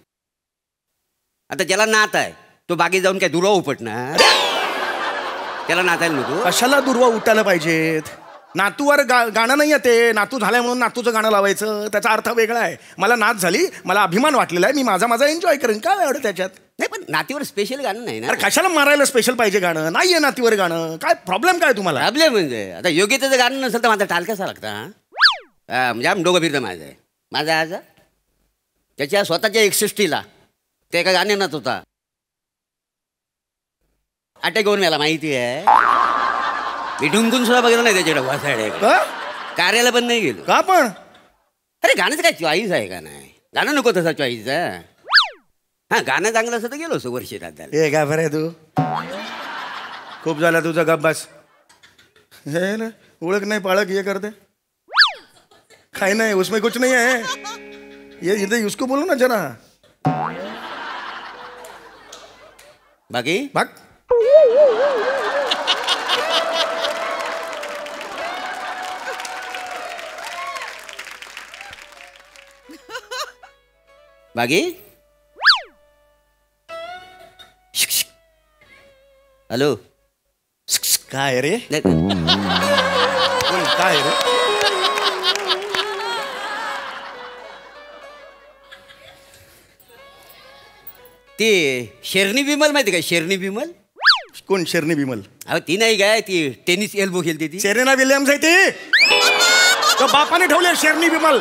S9: आता ज्याला नात आहे तो बाकी जाऊन काय दुर्वा उपटणार त्याला नाचायला नको
S8: कशाला दुर्वा उठायला पाहिजेत नातूवर गाणं नाही येते नातू झाल्या म्हणून नातूचं गाणं लावायचं त्याचा अर्थ वेगळा आहे मला नाच झाली मला अभिमान वाटलेला आहे मी माझा एन्जॉय करेन काय एवढं त्याच्यात
S9: नाही पण नातीवर स्पेशल गाणं नाही ना
S8: अरे कशाला मारायला स्पेशल पाहिजे गाणं नाही आहे नातीवर गाणं काय प्रॉब्लेम काय तुम्हाला
S9: प्रॉब्लेम म्हणजे आता योग्यतेचं गाणं नसेल तर माझा टाल कसा लागता म्हणजे आम डोकं फिरतं माझं आज त्याच्या स्वतःच्या 61ला ते एका गाण्यात होता, अटॅक होऊन मला माहिती आहे. मी ढुंकून सुद्धा बघितलं नाही त्याच्या डोळ्याकडे. कार्याला पण नाही गेलो.
S8: का पण?
S9: अरे गाण्याचं काय चॉईस आहे का नाही? गाणं नको तसा चॉईस आहे. हा गाणं चांगलं असं तर गेलो असं वर्षी राहतात.
S8: ए काय बरं आहे तू, खूप झाला तुझा गप्पास. हे ना ओळख नाही पाळक ये करते खाई नाही उसमें कुछ नहीं है. ये इधर उसको बोलो ना जरा.
S9: बाकी
S8: भाग.
S9: बाकी हॅलो
S8: काय रे
S9: नाही,
S8: काय रे
S9: ती शेरनी बिमल माहिती का? शेरनी बिमल.
S8: कोण शेरनी बिमल?
S9: अहो ती नाही काय, ती टेनिस एल्बो खेळते ती.
S8: सेरेना विलियम्स आहे ती. तो बापाने ठेवले शेरनी बिमल.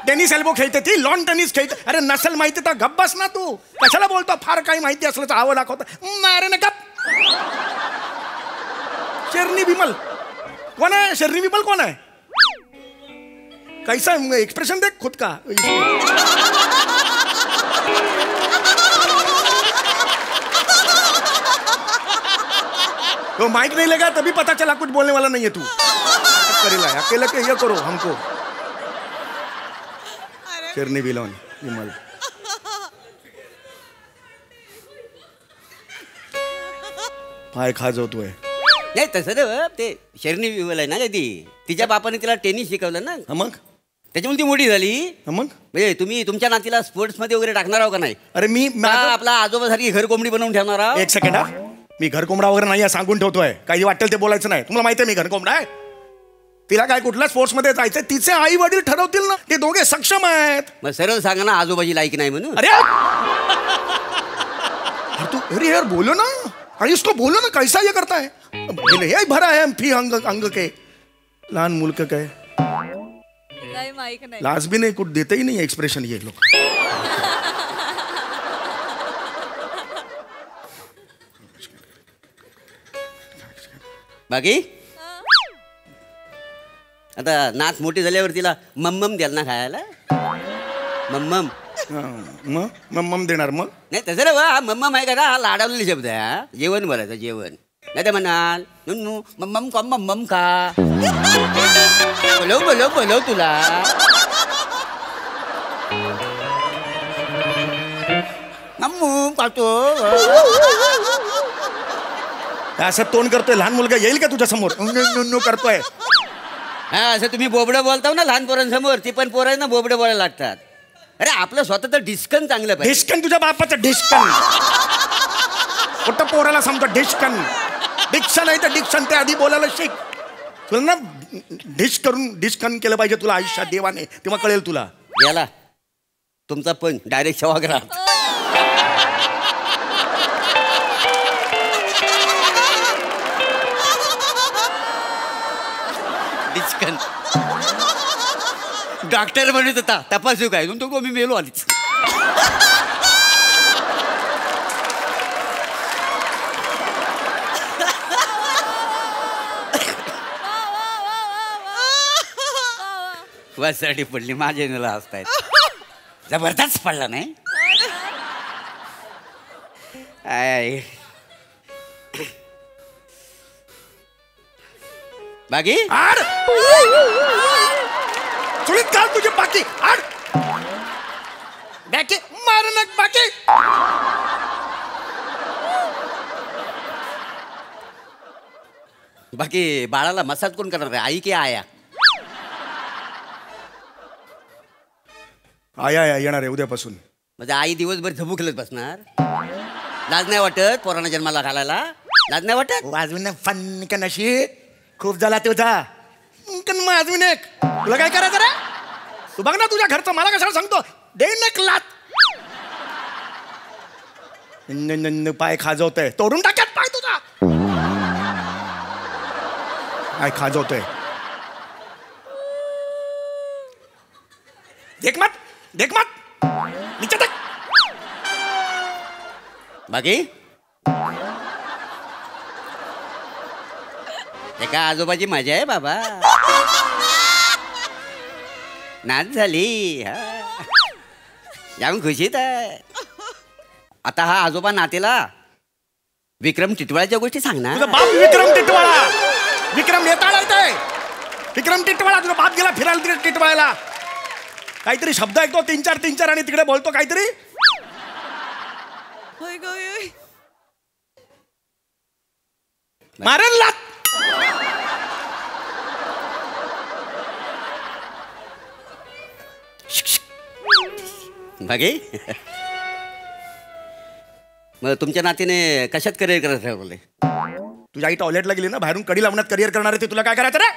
S8: टेनिस एल्बो खेळते ती, लॉन टेनिस खेळते. अरे नसल माहिती तर गप बस ना तू. कशाला बोलतो? फार काही माहिती असलं तर आवड दाखवतो. अरे ना गप. शेरनी बिमल कोण आहे? शेरनी बिमल कोण आहे? कैसा एक्सप्रेशन देख खुद का. तो माइक नहीं लगा तभी पता चला कुछ बोलने वाला नहीं है तू. करेला अकेला के ये करो हमको. शेरनी बिमल बिमल पाय खाजवतोय.
S9: नाही तसं ना, ते शेरनी बिमल आहे ना ती, तिच्या बापाने तिला टेनिस शिकवलं ना.
S8: मग
S9: त्याच्यामुळे ती मोठी झाली.
S8: मग
S9: म्हणजे तुम्ही तुमच्या नातीला स्पोर्ट्स मध्ये वगैरे टाकणार आहो का नाही?
S8: अरे मी
S9: आपला आजोबासारखी घर कोंबडी बनवून ठेवणार आहोत.
S8: एक सेकंड हा. मी घर कोंबडा वगैरे नाही सांगून ठेवतोय. काही वाटेल ते बोलायचं नाही. तुम्हाला माहिती आहे मी घर कोंबडा आहे. तिला काय कुठल्या स्पोर्ट्स मध्ये जायचं तिचे आई वडील ठरवतील ना. ते दोघे सक्षम आहेत.
S9: मग सरळ सांगा ना आजोबाची लायकी नाही म्हणून.
S8: अरे तू अरे यार बोलो ना. आणि इसको बोलो ना कैसा ये करता है. ये भरा है फी अंग अंग के लहान मुल्क के लाज भी नहीं कुछ देते ही नहीं एक्सप्रेशन ये लोग.
S9: बाकी आता नाच मोठी झाल्यावर तिला मम्मम द्याल ना खायला. मम्मम
S8: मम्मम देणार. मग
S9: नाही तसं रे हा मम्मम आहे का? हा लाडावलेला शब्द आहे. हा जेवण बोलायचं जेवण. नाही तर म्हणाल नुन्नू मम्मम का मम्मम का. बोलव बोलव बोलव तुला. मम्मू पाहतो
S8: असं तोंड करतोय. लहान मुलगा येईल का तुझ्या समोर नुन्नू करतोय.
S9: हा असं तुम्ही बोबडं बोलताव ना लहान पोरांसमोर, ती पण पोरांना बोबडं बोलायला लागतात. अरे आपलं स्वतःचं डिस्कन चांगलं पाहिजे.
S8: डिस्कन तुझ्या बापाचं डिस्कन. कुठं पोराला सांगतो डिस्कन. डिक्शन आहे तर डिक्शन ते आधी बोलायला शिक. तुला ना डिस्कन केलं पाहिजे तुला आयुष्यात देवाने, तेव्हा कळेल तुला.
S9: याला तुमचा पण डायरेक्ट सेवाग्राम. डिस्कन डॉक्टर म्हणत होता तपासू काय तो मी मेलो आलीच. वासाठी पडली माझ्या नेला हसतायत. जबरदस्त पडला नाही. बाकी
S8: आड चुलीत घाल तुझी बाकी. आड बाकी मार नक बाकी.
S9: बाकी बाळाला मसाज कोण करणार आहे? आई की आया?
S8: आया येणार आहे उद्यापासून.
S9: म्हणजे आई दिवसभर झबू खेळत बसणार. लाज नाही वाटत पोरांना जन्माला घालायला? लाज नाही वाटत?
S8: वाजवून फन का नशी खूप झाला तुझा. वाजवून एक तुला काय करायचं रे? तू बघ ना तुझ्या घरचं. मला कशाला सांगतो? दे नक लात. पाय खाजवतोय. तोडून टाकत पाय तुझा. पाय खाजवतोय. देख मत
S9: बाकी एका आजोबाची मजा आहे बाबा. नाच झाली जाऊन खुशीत आहे. आता हा आजोबा नातेला विक्रम टिटवाळ्याच्या गोष्टी सांग ना.
S8: तुझा बाप विक्रम टिटवाळा. विक्रम नेताळा येतोय. विक्रम टिटवाळा. तुझा बाप गेला फिरायला तिकडे टिटवाळ्याला. काहीतरी शब्द ऐकतो 3-4 आणि तिकडे बोलतो काहीतरी. मारेल लात.
S9: बाकी मग तुमच्या नातीने कशात करिअर करत ठरवले?
S8: तुझ्या आई टॉयलेटला गेली ना, बाहेरून कडी लावण्यात करिअर करणार आहे ते. तुला काय करायचं रे?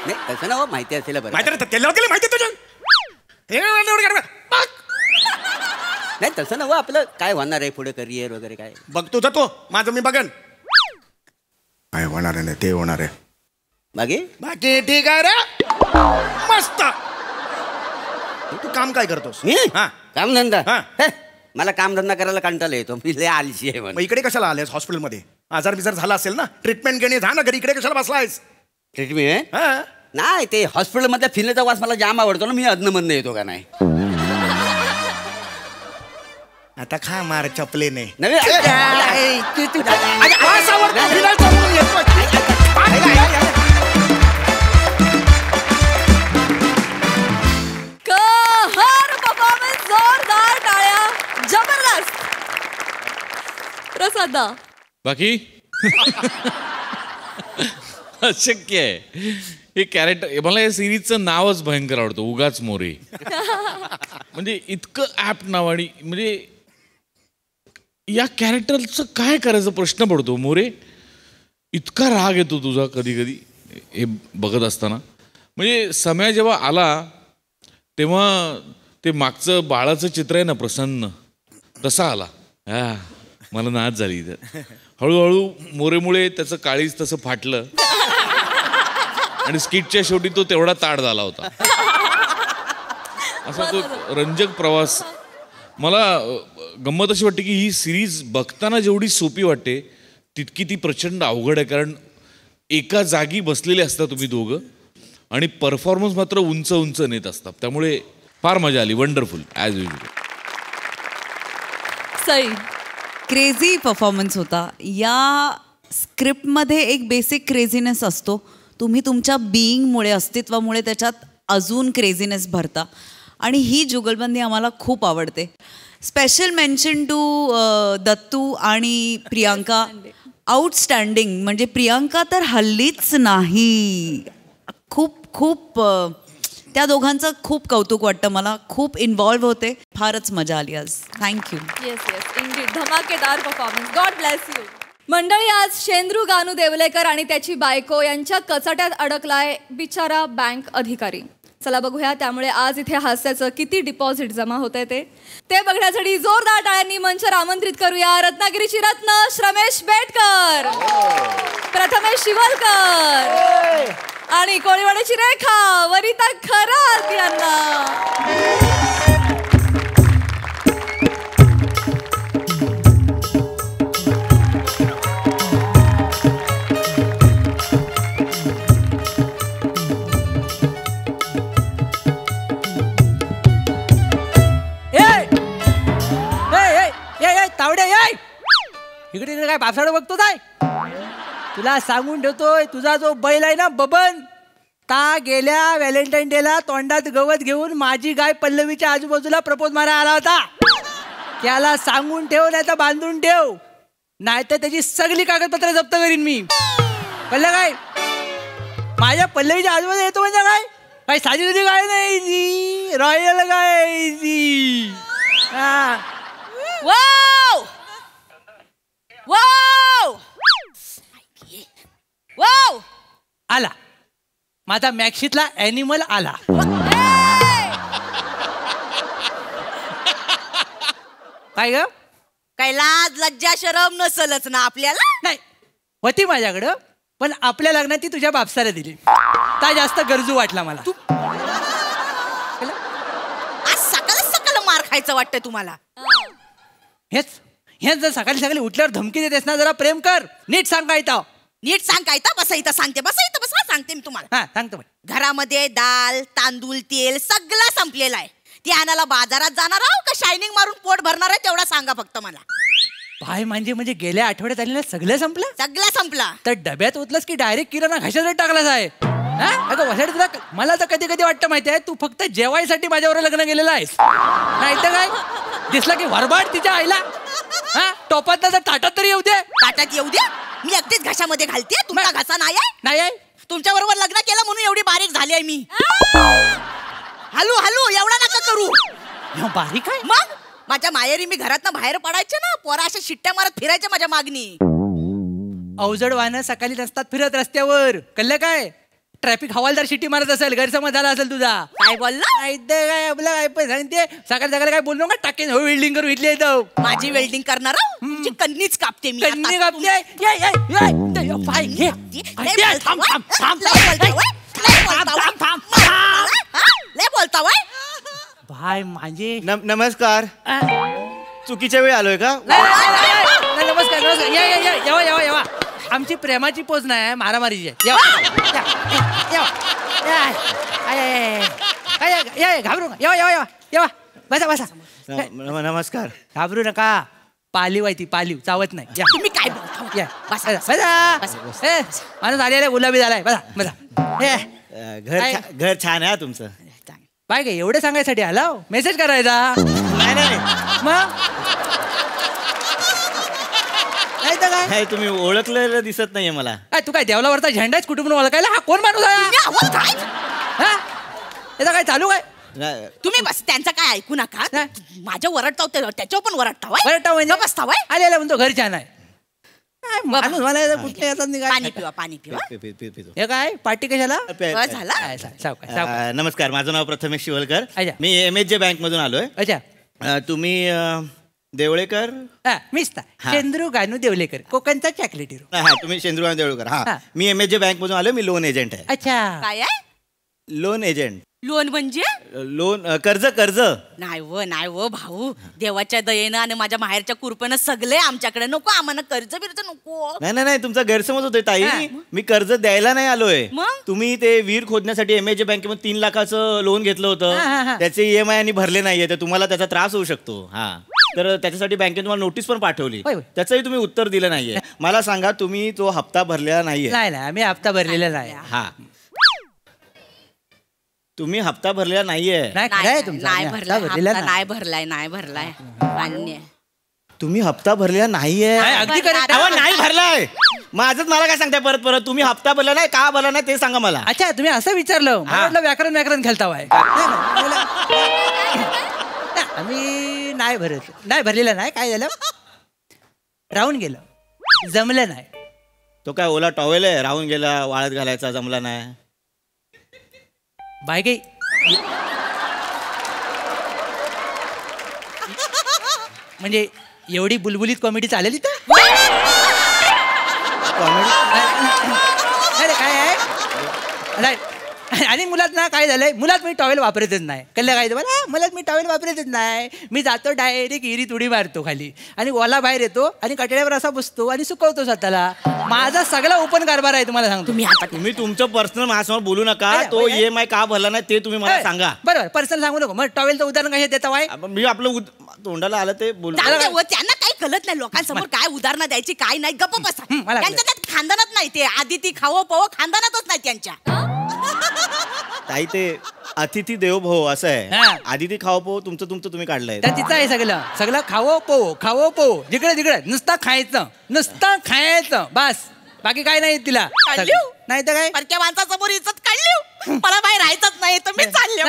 S9: नाही तसं ना हो, माहिती असेल बरं.
S8: माहिती केलं माहिती तुझ्या.
S9: नाही तसं ना हो, आपलं काय होणार आहे पुढे करिअर वगैरे काय?
S8: बघ तुझं तो, माझं मी बघन. काय होणार आहे ते होणार आहे.
S9: बाकी
S8: बाकी ठीक आहे रे. मस्त. तू काम काय करतोस?
S9: कामधंदा. मला कामधंदा करायला कंटाळा येतो. मी लय आलशी आहे.
S8: मग इकडे कशाला आलेस? हॉस्पिटलमध्ये आजार बिजार झाला असेल ना, ट्रीटमेंट घेणे. जा ना घरी. इकडे कशाला बसलायस?
S9: ट्रीटमेंट नाही, ते हॉस्पिटलमधल्या फिरण्याचा वास मला जाम आवडतो ना. मी अधनमधन येतो का नाही.
S8: आता खा मार चपलेने.
S1: जोरदार टाळ्या. जबरदस्त. प्रसादा
S6: बाकी अशक्य आहे हे कॅरेक्टर. मला या सिरीजचं नावच भयंकर आवडतं, उगाच मोरे. म्हणजे इतकं ॲप्ट नाव. आणि म्हणजे या कॅरेक्टरचं काय करायचं प्रश्न पडतो मोरे. इतका राग येतो तुझा कधी कधी हे बघत असताना. म्हणजे समय जेव्हा आला तेव्हा ते मागचं बाळाचं चित्र आहे ना, प्रसन्न, तसा आला. मला नाच झाली. हळूहळू मोरेमुळे त्याचं काळीज तसं फाटलं आणि स्किटच्या शेवटी तो तेवढा ताड झाला होता. असा तो रंजक प्रवास. मला गंमत अशी वाटते की ही सिरीज बघताना जेवढी सोपी वाटते तितकी ती प्रचंड अवघड आहे. कारण एका जागी बसलेले असता तुम्ही दोघं आणि परफॉर्मन्स मात्र उंच उंच नेत असतात. त्यामुळे फार मजा आली. Wonderful as usual.
S1: Sai
S7: crazy performance होता. या स्क्रिप्टमध्ये एक बेसिक क्रेझीनेस असतो. तुम्ही तुमच्या बिईंगमुळे, अस्तित्वामुळे त्याच्यात अजून क्रेझीनेस भरता. आणि ही जुगलबंदी आम्हाला खूप आवडते. स्पेशल मेन्शन टू दत्तू आणि प्रियांका. आउटस्टँडिंग. म्हणजे प्रियांका तर हल्लीच नाही. खूप खूप त्या दोघांचं खूप कौतुक वाटतं मला. खूप इन्व्हॉल्व होते. फारच मजा आली आज. थँक्यू.
S1: Yes yes Indeed. धमाकेदार परफॉर्मन्स. God bless you. मंडळी, आज शेंद्रू गानू देवलेकर आणि त्याची बायको यांच्या कचाट्यात अडकलाय बिचारा बँक अधिकारी. चला बघूया त्यामुळे आज इथे हास्याचं किती डिपॉझिट जमा होतंय ते बघण्यासाठी जोरदार टाळ्यांनी मंचावर आमंत्रित करूया रत्नागिरीची रत्न श्रमेश बेटकर, प्रथमेश शिवलकर आणि कोळीवाड्याची रेखा वरिता खरात यांना.
S10: इकडे काय बापसाड बघतो काय? तुला सांगून ठेवतोय, तुझा जो बैल आहे ना बबन, ता गेल्या व्हॅलेंटाईन डेला तोंडात गवत घेऊन माझी गाय पल्लवीच्या आजूबाजूला प्रपोज मारा आला होता. त्याला सांगून ठेव, नाही तर बांधून ठेव, नाहीतर त्याची सगळी कागदपत्र जप्त करीन मी. कळलं काय? माझ्या पल्लवीच्या आजूबाजूला येतो म्हणजे काय काही साधी सुधी गाय नाही ती, रॉयल गाय ती.
S1: Wow wow wow.
S10: आला माझा मॅक्शीतला ॲनिमल आला. काय ग?
S3: काय लाज लज्जा शरम नसलच ना आपल्याला?
S10: नाही होती माझ्याकडं, पण आपल्या लग्नात ती तुझ्या बापसाला दिली. त्या जास्त गरजू वाटला मला. तू
S3: आज सकाळ सकाळ मार खायचं वाटतं तुम्हाला?
S10: हे जर सकाळी सकाळी उठल्यावर धमकी देतेस ना जरा प्रेम कर. नीट सांग काय इथं.
S3: नीट सांग काय तर बसा इथं सांगते बसा सांगते मी तुम्हाला.
S10: हा सांगतो.
S3: घरामध्ये दाल तांदूळ तेल सगळं संपलेलं आहे. ती आणायला बाजारात जाणार आहो का शायनिंग मारून पोट भरणार आहे तेवढा सांगा फक्त मला.
S10: पाय म्हणजे गेल्या आठवड्यात आलेलं सगळं
S3: संपला.
S10: तर डब्यात ओतलंस की डायरेक्ट किराणा घशासाठी टाकलाच आहे. अगं वसाडी तुला मला तर कधी कधी वाटतं माहिती आहे तू फक्त जेवायसाठी माझ्यावर लग्न केलेलं आहेस. नाही तर काय दिसला की वरबाड तिच्या आईला. हा टोपात तर ताटात तरी येऊ दे.
S3: ताटात येऊ दे. मी अगदीच घशामध्ये घालते. तुमचा घसा नाही आहे. तुमच्या बरोबर लग्न केलं म्हणून एवढी बारीक झाली आहे मी. हलू एवढा नका करू.
S10: बारीक आहे
S3: मग माझ्या माहेरी मी घरातनं बाहेर पडायचे ना पोरा अशा शिट्ट्या मारत फिरायच्या माझ्या मागणी.
S10: अवजड वाहनं सकाळी नसतात फिरत रस्त्यावर. कळलं काय. ट्रॅफिक हवालदार शिट्टी मारत असेल गैरसमज झाला असेल तुझा.
S3: काय बोलला
S10: काय आपलं काय पण सांगते सकाळी सकाळी काय बोललो का टाकेन हो वेल्डिंग करून इथले येतो.
S3: माझी वेल्डिंग करणार तुमची कन्नीच कापते मी.
S10: कन्नी कापते पाय घे.
S3: लय बोलता वय
S10: भाई माझे.
S11: नमस्कार. चुकीच्या वेळी आलोय का.
S10: नमस्कार या आमची प्रेमाची पोच नाही मारामारीची. घाबरू या बसा.
S11: नमस्कार.
S10: घाबरू नका. पालीव आहे ती पालीव चावत नाही.
S3: तुम्ही काय बोलता.
S10: माणूस आलेला गुलाबी झालाय. बसा.
S11: घर छान आहे तुमचं.
S10: बाय काय एवढं सांगायसाठी आला मेसेज करायचा.
S11: नाही
S10: मग
S11: काय तुम्ही ओळखलेलं दिसत नाहीये मला.
S10: तू काय देवलावरचा झेंडाच कुठून ओळखायला. हा कोण माणूस आहे. याचा काय चालू काय.
S3: तुम्ही बस त्यांचं काय ऐकू नका. माझ्या वरडताव त्याच्यावर पण
S10: वरडताव
S3: बसताव
S10: आलेला म्हणतो घर छान आहे. पाणी
S3: पिवा.
S10: हे काय पार्टी कशाला
S3: झाला.
S11: नमस्कार. माझं नाव प्रथमेश शिवलकर. मी MSJ बँक मधून आलोय.
S10: अच्छा
S11: तुम्ही देवळेकर.
S10: मीच चंद्रू गानू देवलेकर कोकणचा चॉकलेट हिरो.
S11: हा तुम्ही चंद्रू गानू देवळेकर. हा मी MSJ बँक मधून आलोय. मी लोन एजंट आहे.
S10: अच्छा
S3: काय आहे
S11: लोन एजंट.
S3: लोन म्हणजे
S11: लोन कर्ज.
S3: नाही व भाऊ देवाच्या दयेनं आणि माझ्या माहेरच्या कृपेनं सगळे आमच्याकडे नको आम्हाला कर्ज बिर्ज नको.
S11: नाही तुमचा गैरसमज होतोय ताई. मी कर्ज द्यायला नाही आलोय.
S3: मग?
S11: तुम्ही ते विहीर खोदण्यासाठी MSJ बँकेमध्ये 3 लाखाचं लोन घेतलं होतं. त्याचे EMI आणि भरले नाहीये तर तुम्हाला त्याचा त्रास होऊ शकतो. हा तर त्याच्यासाठी बँकेने तुम्हाला नोटीस पण पाठवली. त्याचंही तुम्ही उत्तर दिलं नाहीये. मला सांगा तुम्ही तो हप्ता भरलेला नाहीये.
S10: नाही आम्ही हप्ता भरलेला नाही.
S11: हा तुम्ही हप्ता भरलेला नाहीये.
S3: नाही भरलाय मान्य.
S11: तुम्ही हप्ता भरलेला नाहीये.
S10: अगदी
S11: नाही भरलाय. माझंच मला काय सांगताय परत तुम्ही हप्ता भरला नाही का भरला नाही ते सांगा मला.
S10: अच्छा तुम्ही असं विचारलं म्हटलं व्याकरण खेळतावाय. आम्ही नाही भरलेला नाही. काय झालं राहून गेलं जमलं नाही.
S11: तो काय ओला टॉवेल आहे राहून गेला वाळत घालायचा जमला नाही.
S10: बाय काही म्हणजे एवढी बुलबुलीत कॉमेडी चालेल तर. अरे काय आहे आणि मुलात ना काय झालंय मुलात मी टॉवेल वापरतच नाही. कळलं काय तुम्हाला. मुलात मी टॉवेल वापरतच नाही. मी जातो डायरेक्ट इरीत उडी मारतो खाली आणि ओला बाहेर येतो आणि कटड्यावर असा बसतो आणि सुकवतो स्वतःला. माझा सगळा ओपन कारभार आहे तुम्हाला सांगतो.
S11: तुम्ही तुमचं पर्सनल माझ्यासमोर बोलू नका. तो EMI का भरला नाही ते तुम्ही मला सांगा.
S10: बरोबर पर्सनल सांगू नको. मग टॉवेलचं उदाहरण कशा देता वाय.
S11: मी आपलं तोंडाला आलं ते बोलू.
S3: त्यांना काही कळत नाही लोकांसमोर काय उदाहरणं द्यायची काय नाही. गप्प बसा. त्यांच्या त्यात खानदानात नाही ते आदिती खावं पवं खानदानातच नाही त्यांच्या.
S11: ताई ते अतिथी देवो भव असं आहे. आदिती खावं पो तुमचं तुम्ही काढलंय.
S10: तिचं आहे सगळं खावं पोव जिकडे नुसतं खायचं बस बाकी काय नाही तिला. नाही तर काय
S3: परक्या माणसासमोर इज्जत काढली. मला बाहेर राहायचंच नाही तर मी चालले.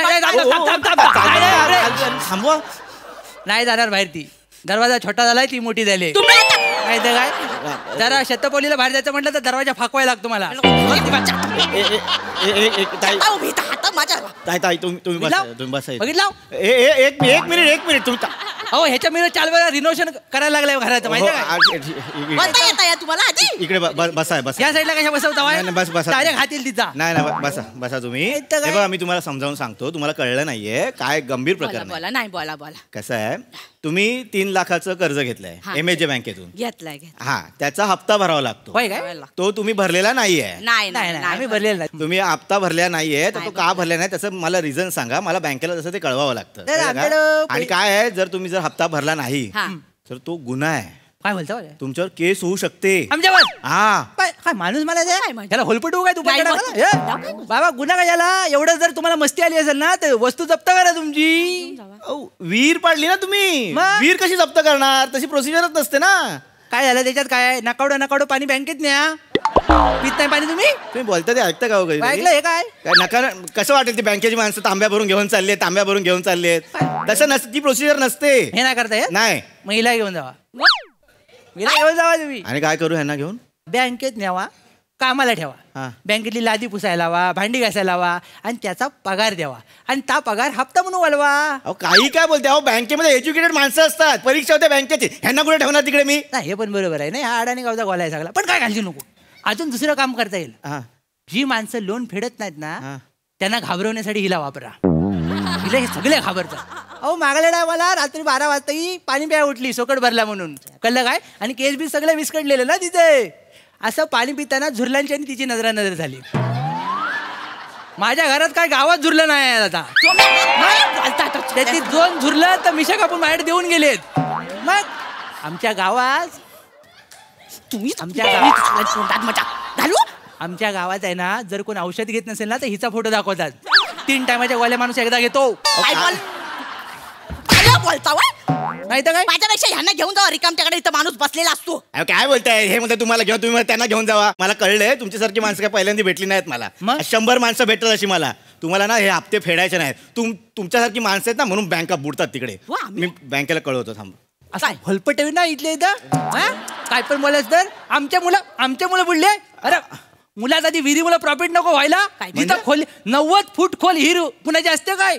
S11: थांबवा.
S10: नाही जाणार बाहेर ती. दरवाजा छोटा झालाय ती मोठी झाली. काय तर काय जरा शतपोलीला बाहेर जायचं म्हटलं तर दरवाजा फाकवायला लागतो मला. बघितलं
S11: एक मिनिट तुम्ही
S10: हो ह्याच्या मी 4 वेळा रिनोव्हेशन करायला लागलंय घराचं माहिती
S3: आहे तुम्हाला.
S11: इकडे बसा.
S10: या साईडला कशा बसवता
S11: बसा.
S10: डायरेक्ट हातील तिचा.
S11: नाही बसा तुम्ही. बघा मी तुम्हाला समजावून सांगतो. तुम्हाला कळलं नाहीये काय गंभीर प्रकार
S3: बोला.
S11: कसं आहे तुम्ही 3 लाखाचं कर्ज घेतलंय MAJ बँकेतून.
S3: घेतलाय.
S11: हा, त्याचा हप्ता भरावा लागतो.
S10: होय काय?
S11: तो तुम्ही भरलेला नाहीये.
S3: नाही
S10: नाही नाही आम्ही भरलेलं नाही.
S11: तुम्ही हप्ता भरला नाहीये तर तो का भरला नाही त्याचं मला रिझन सांगा. मला बँकेला तसं ते कळवावं लागतं.
S10: तर
S11: कळलं का?
S10: आमच्याकडं
S11: आणि काय आहे, जर तुम्ही जर हप्ता भरला नाही तर तो गुन्हा आहे.
S10: काय बोलतो
S11: तुमच्यावर केस होऊ शकते.
S10: आमच्यावर
S11: हा,
S10: काय माणूस मला त्याला होलपटू काय तू बाबा गुन्हा काय झाला? एवढं जर तुम्हाला मस्ती आली असेल ना तर वस्तू जप्त करा तुमची.
S11: विहीर पाडली ना तुम्ही. विहीर कशी जप्त करणार? तशी प्रोसिजरच नसते ना.
S10: काय झालं त्याच्यात? काय नकावडं पाणी बँकेत न्या. पित नाही पाणी तुम्ही
S11: बोलता ते ऐकता का वगैरे?
S10: ऐकलं हे काय
S11: नका. कसं वाटेल ती बँकेची माणसं तांब्या भरून घेऊन चालले, तांब्या भरून घेऊन चालले. तसं नसते, ती प्रोसिजर नसते.
S10: हे नाही करता येत.
S11: नाही.
S10: महिला घेऊन जावा. महिला घेऊन जावा तुम्ही.
S11: आणि काय करू ह्यांना घेऊन?
S10: बँकेत न्यावा, कामाला ठेवा. बँकेतली लादी पुसायला लावा, भांडी घासायला लावा आणि त्याचा पगार द्यावा आणि त्या पगार हप्ता म्हणून वाढवा.
S11: अहो काही काय बोलते? अहो बँकेमध्ये एज्युकेटेड माणसं असतात, परीक्षा होते बँकेची. ह्यांना कुठे ठेवणार तिकडे मी?
S10: नाही, हे पण बरोबर आहे. नाही, हा अडाणी गावचा गोलाय सगळा. पण काय घालची नको. अजून दुसरं काम करता येईल. जी माणसं लोन फेडत नाहीत ना त्यांना घाबरवण्यासाठी हिला वापरा. हिला हे सगळे घाबरतात. अहो मागल्या मला रात्री 12 वाजता ही पाणी प्या उठली सोकट भरला म्हणून. कळलं काय? आणि केस बी सगळे विस्कटलेले ना तिथे. असं पाणी पिताना झुरलांची आणि तिची नजर झाली. माझ्या घरात काय गावात झुरलं नाही आता. त्याची 2 झुरलं तर मिशा कापून बाहेर देऊन गेलेत. मग आमच्या गावात आमच्या गावात आहे ना, जर कोण औषध घेत नसेल ना तर हिचा फोटो दाखवतात. 3 टायमाच्या गोळ्या माणूस एकदा घेतो. नाही तर काय?
S3: माझ्यापेक्षा ह्यांना घेऊन जावा. रिकामट्याकडे इथं माणूस बसलेला असतो.
S11: काय बोलताय? हे म्हणते तुम्हाला घेऊन, तुम्ही त्यांना घेऊन जावा. मला कळलंय तुमच्यासारखी माणसं काय पहिल्यांदा भेटली नाहीत मला. 100 माणसं भेटतात अशी मला. तुम्हाला ना हे हप्ते फेडायचे नाहीत. तुमच्यासारखी माणसं आहेत ना म्हणून बँका बुडतात तिकडे. मी बँकेला कळवतो. थांब.
S10: असं भलपटवी ना इथले इथं. काय पण बोलायचं तर आमच्या मुलं बुडले. अरे मुलात आधी विहिरी मुलं प्रॉफिट नको व्हायला. तिथं खोल 90 फूट खोल हिर कुणाची असते काय?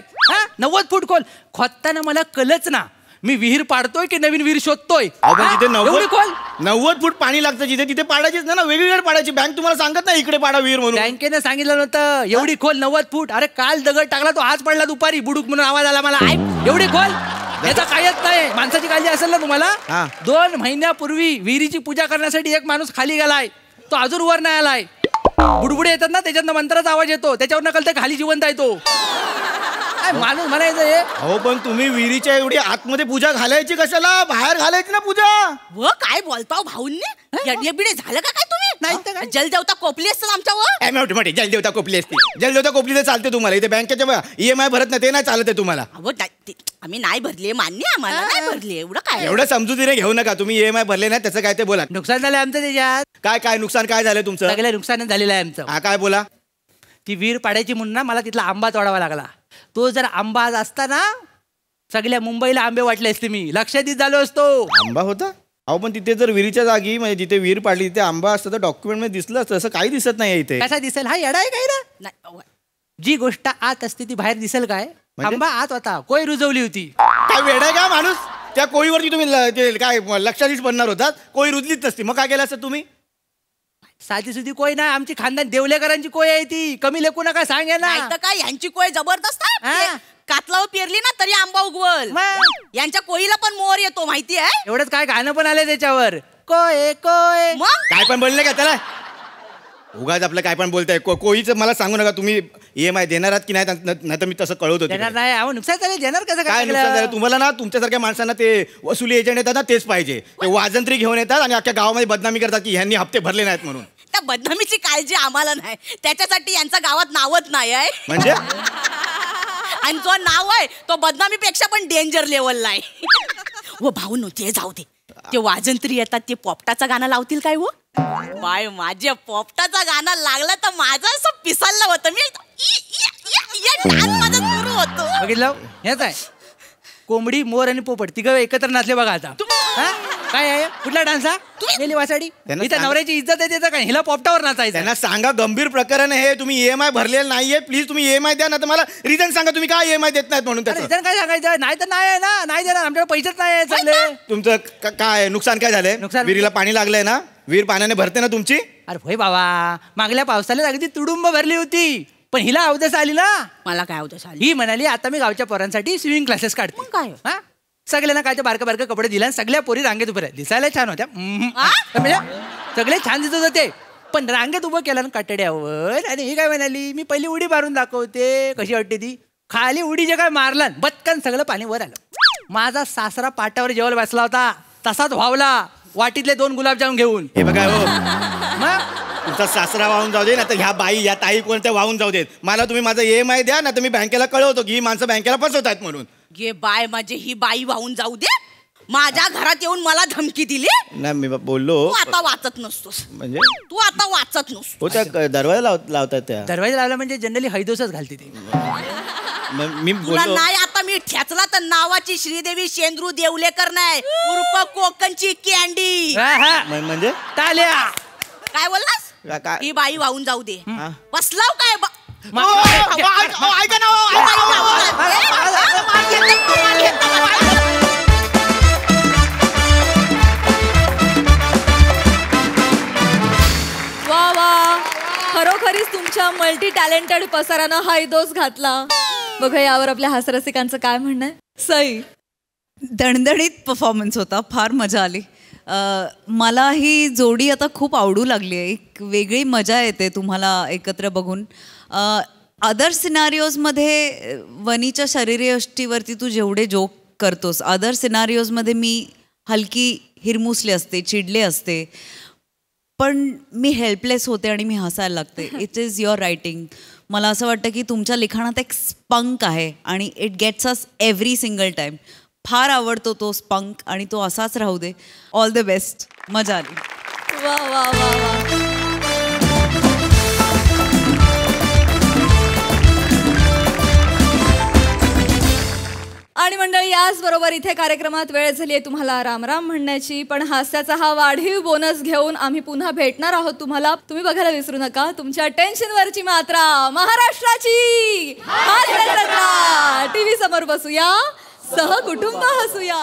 S10: 90 फूट खोल खोदताना मला कळच ना मी विहीर पाडतोय की नवीन विहीर शोधतोय.
S11: जिथे
S10: 90
S11: फूट पाणी लागतं जिथे पाडायचीच ना वेगवेगळी पाडायची. बँक तुम्हाला सांगत नाही इकडे पाडा विहीर म्हणून.
S10: बँकेने सांगितलं नव्हतं एवढी खोल 90 फूट. अरे काल दगड टाकला तो आज पडला दुपारी बुडूक म्हणून आवाज आला मला. एवढी खोल याचा कायच नाही. माणसाची काळजी असेल ना तुम्हाला. 2 महिन्यापूर्वी विहिरीची पूजा करण्यासाठी एक माणूस खाली गेलाय. तो अजून वर नाही आलाय. बुडबुडे येतात ना त्याच्यातनं मंत्राचा आवाज येतो. त्याच्यावर कळतं खाली जिवंत आहे तो. माणूस म्हणायचं.
S11: हो पण तुम्ही विहिरीच्या एवढी आतमध्ये पूजा घालायची कशाला? बाहेर घालायची ना पूजा.
S3: व काय बोलताव भाऊंनी? बिडे झालं का काय तुम्ही?
S10: नाही
S3: जलदेवता कोपली असतात आमच्यावर.
S11: मोठी जलदेवता कोपली असते. जलदेवता कोपली तर चालते तुम्हाला. इथे बँकेच्या EMI भरत नाही ते नाही चालत आहे तुम्हाला.
S3: आम्ही नाही भरले मान्य. आम्हाला नाही भरले. एवढं काय?
S11: एवढं समजुतीने घेऊ नका. तुम्ही EMI भरले नाही त्याचं काय ते बोला.
S10: नुकसान झालं आमचं त्याच्यात.
S11: काय नुकसान काय झालं तुमचं?
S10: सगळं नुकसान झालेलं आहे आमचं.
S11: हा काय बोला?
S10: ती विहीर पाडायची म्हणून ना मला तिथला आंबा तोडावा लागला. तो जर आंबा आज असता ना सगळ्या मुंबईला आंबे वाटले असते. मी लक्षात झालो असतो.
S11: आंबा होता? अहो पण तिथे जर विहिरीच्या जागी म्हणजे जिथे विहीर पाडली तिथे आंबा असतं तर डॉक्युमेंट मध्ये दिसलं असतं. असं काही दिसत नाही इथे.
S10: कसा दिसेल? हा येडा आहे काय ना? जी गोष्ट आत असते ती बाहेर दिसेल काय? आंबा आत होता. कोय रुजवली होती.
S11: काय वेड आहे का माणूस? त्या कोळीवरती तुम्ही काय लक्षातच बनणार होतात? कोळी रुजलीच नसती मग काय केलं असतं तुम्ही?
S10: साधी सुधी कोय ना आमची खानदान देवलेकरांची कोय आहे ती. कमी लेखू नका सांगे ना.
S3: काय यांची कोय जबरदस्त आहे. कातलावर पेरली ना तरी आंबा उगवल. यांच्या कोळीला पण मोर येतो माहिती आहे.
S10: एवढंच काय गाणं पण आलंय त्याच्यावर. कोय कोय
S11: काय पण बोलले का त्याला? उगाच आपलं काय पण बोलताय. कोळीचं मला सांगू नका. तुम्ही EMI देणार आहात की नाही तर मी तसं कळवतो.
S10: देणार नाही. अहो नुकसान झालं. देणार कसं
S11: काय नुकसान झालं? तुम्हाला ना तुमच्यासारख्या माणसांना ते वसुली एजंट येतात ना तेच पाहिजे. ते वाजंत्री घेऊन येतात आणि अख्ख्या गावामध्ये बदनामी करतात की ह्यांनी हप्ते भरले नाहीत म्हणून.
S3: त्या बदनामीची काळजी आम्हाला नाही. त्याच्यासाठी यांचा गावात नावच नाही आहे.
S11: म्हणजे
S3: आणि जो नाव आहे तो बदनामीपेक्षा पण डेंजर लेवलला आहे. व भाऊ नव्हते जाऊ दे. ते वाजंत्री येतात ते पोपटाचं गाणं लावतील काय? हो बाय माझ्या पोपटाचं गाणं लागलं तर माझं असं पिसाललं होतं. मी सुरू होतो.
S10: बघितलं हेच आहे. कोंबडी मोर आणि पोपट तिघं एकत्र नाचले बघा आता. काय आहे? कुठला डान्स हा? गेली वासाडी. इथं नवऱ्याची इज्जत आहे त्याचं काय? हिला पोपटावर नाचायचं.
S11: त्यांना सांगा गंभीर प्रकरण हे. तुम्ही EMI भरलेलं नाहीये. प्लीज तुम्ही EMI द्या ना. तर मला रिझन सांगा तुम्ही काय EMI देत नाहीत म्हणून.
S10: रिझन काय सांगायचं? नाही तर नाही आहे ना. नाही देणार. आमच्याकडे पैसेच नाही आहे चालले.
S11: तुमचं काय नुकसान काय झालंय? विहिरीला पाणी लागलंय ना? विहीर पाण्याने भरते ना तुमची?
S10: अरे होय बाबा मागल्या पावसाला अगदी तुडुंब भरली होती. पण हिला अवदस आली ना.
S3: मला काय अवदस आली?
S10: ही म्हणाली आता मी गावच्या पोरांसाठी स्विमिंग क्लासेस काढते.
S3: काय
S10: सगळ्यांना काय ते बारका बारका कपडे दिले आणि सगळ्या पोरी रांगेत उभे राहिले. दिसायला छान होत्या म्हणजे सगळे छान दिसत होते, पण रांगेत उभं केलं ना कटड्यावर. आणि ही काय म्हणाली, मी पहिली उडी मारून दाखवते कशी वाटते ती. खाली उडी जे काय मारला बत्कन सगळं पाणी वर आलं. माझा सासरा पाटावर जेवायला बसला होता, तसाच व्हावला वाटीतले 2 गुलाबजाम घेऊन.
S11: हे बघा हो,
S10: मग
S11: तुमचा सासरा वाहून जाऊ दे ना, तर ह्या बाई या ताई कोणत्या वाहून जाऊ देत. मला तुम्ही माझा EMI द्या ना, तर मी बँकेला कळवतो की ही माणसं बँकेला फसवतात म्हणून.
S3: गे बाय, माझे ही बाई वाहून जाऊ दे. माझ्या घरात येऊन मला धमकी दिली.
S11: नाही मी बोललो.
S3: तू आता वाचत नसतोस.
S11: म्हणजे
S3: तू आता वाचत नसतो.
S11: हो, त्या दरवाजा लावतात त्या.
S10: दरवाजा लावला म्हणजे जनरली हैदोसच घालते ती.
S11: मी
S3: तुला
S11: बोललो
S3: नाही आता मी ठेचला तर नावाची श्रीदेवी शेंद्रू देवलेकर नाही, उर्फ कोकणची कॅन्डी.
S11: म्हणजे
S10: टाल्या
S3: काय बोललास?
S11: काय?
S3: ही बाई वाहून जाऊ दे. बसलाव काय
S11: ऐका ना.
S1: वा वा, खरोखरीच तुमच्या मल्टी टॅलेंटेड पसारानं हायदोस घातला. बघा यावर आपल्या हास्यरसिकांचं काय म्हणणं आहे. सई,
S7: दणदणीत परफॉर्मन्स होता, फार मजा आली. मला ही जोडी आता खूप आवडू लागली आहे. एक वेगळी मजा येते तुम्हाला एकत्र बघून. अदर सिनारिओजमध्ये वनीच्या शरीरयष्टीवरती तू जेवढे जोक करतोस, अदर सिनारिओजमध्ये मी हलकी हिरमुसले असते, चिडले असते, पण मी हेल्पलेस होते आणि मी हसायला लागते. It is your writing. मला असं वाटतं की तुमच्या लिखाणात एक स्पंक आहे आणि it gets us every single time. फार आवडतो तो स्पंक आणि तो असाच राहू दे. All the best. मजा आली.
S1: वा वा वा वा. आणि मंडळी, याचबरोबर इथे कार्यक्रमात वेळ झाली आहे तुम्हाला रामराम म्हणण्याची. पण हास्याचा हा वाढीव बोनस घेऊन आम्ही पुन्हा भेटणार आहोत तुम्हाला. तुम्ही बघायला विसरू नका तुमच्या टेन्शनवरची मात्रा महाराष्ट्राची टीव्ही समोर बसूया, सहकुटुंब हसूया.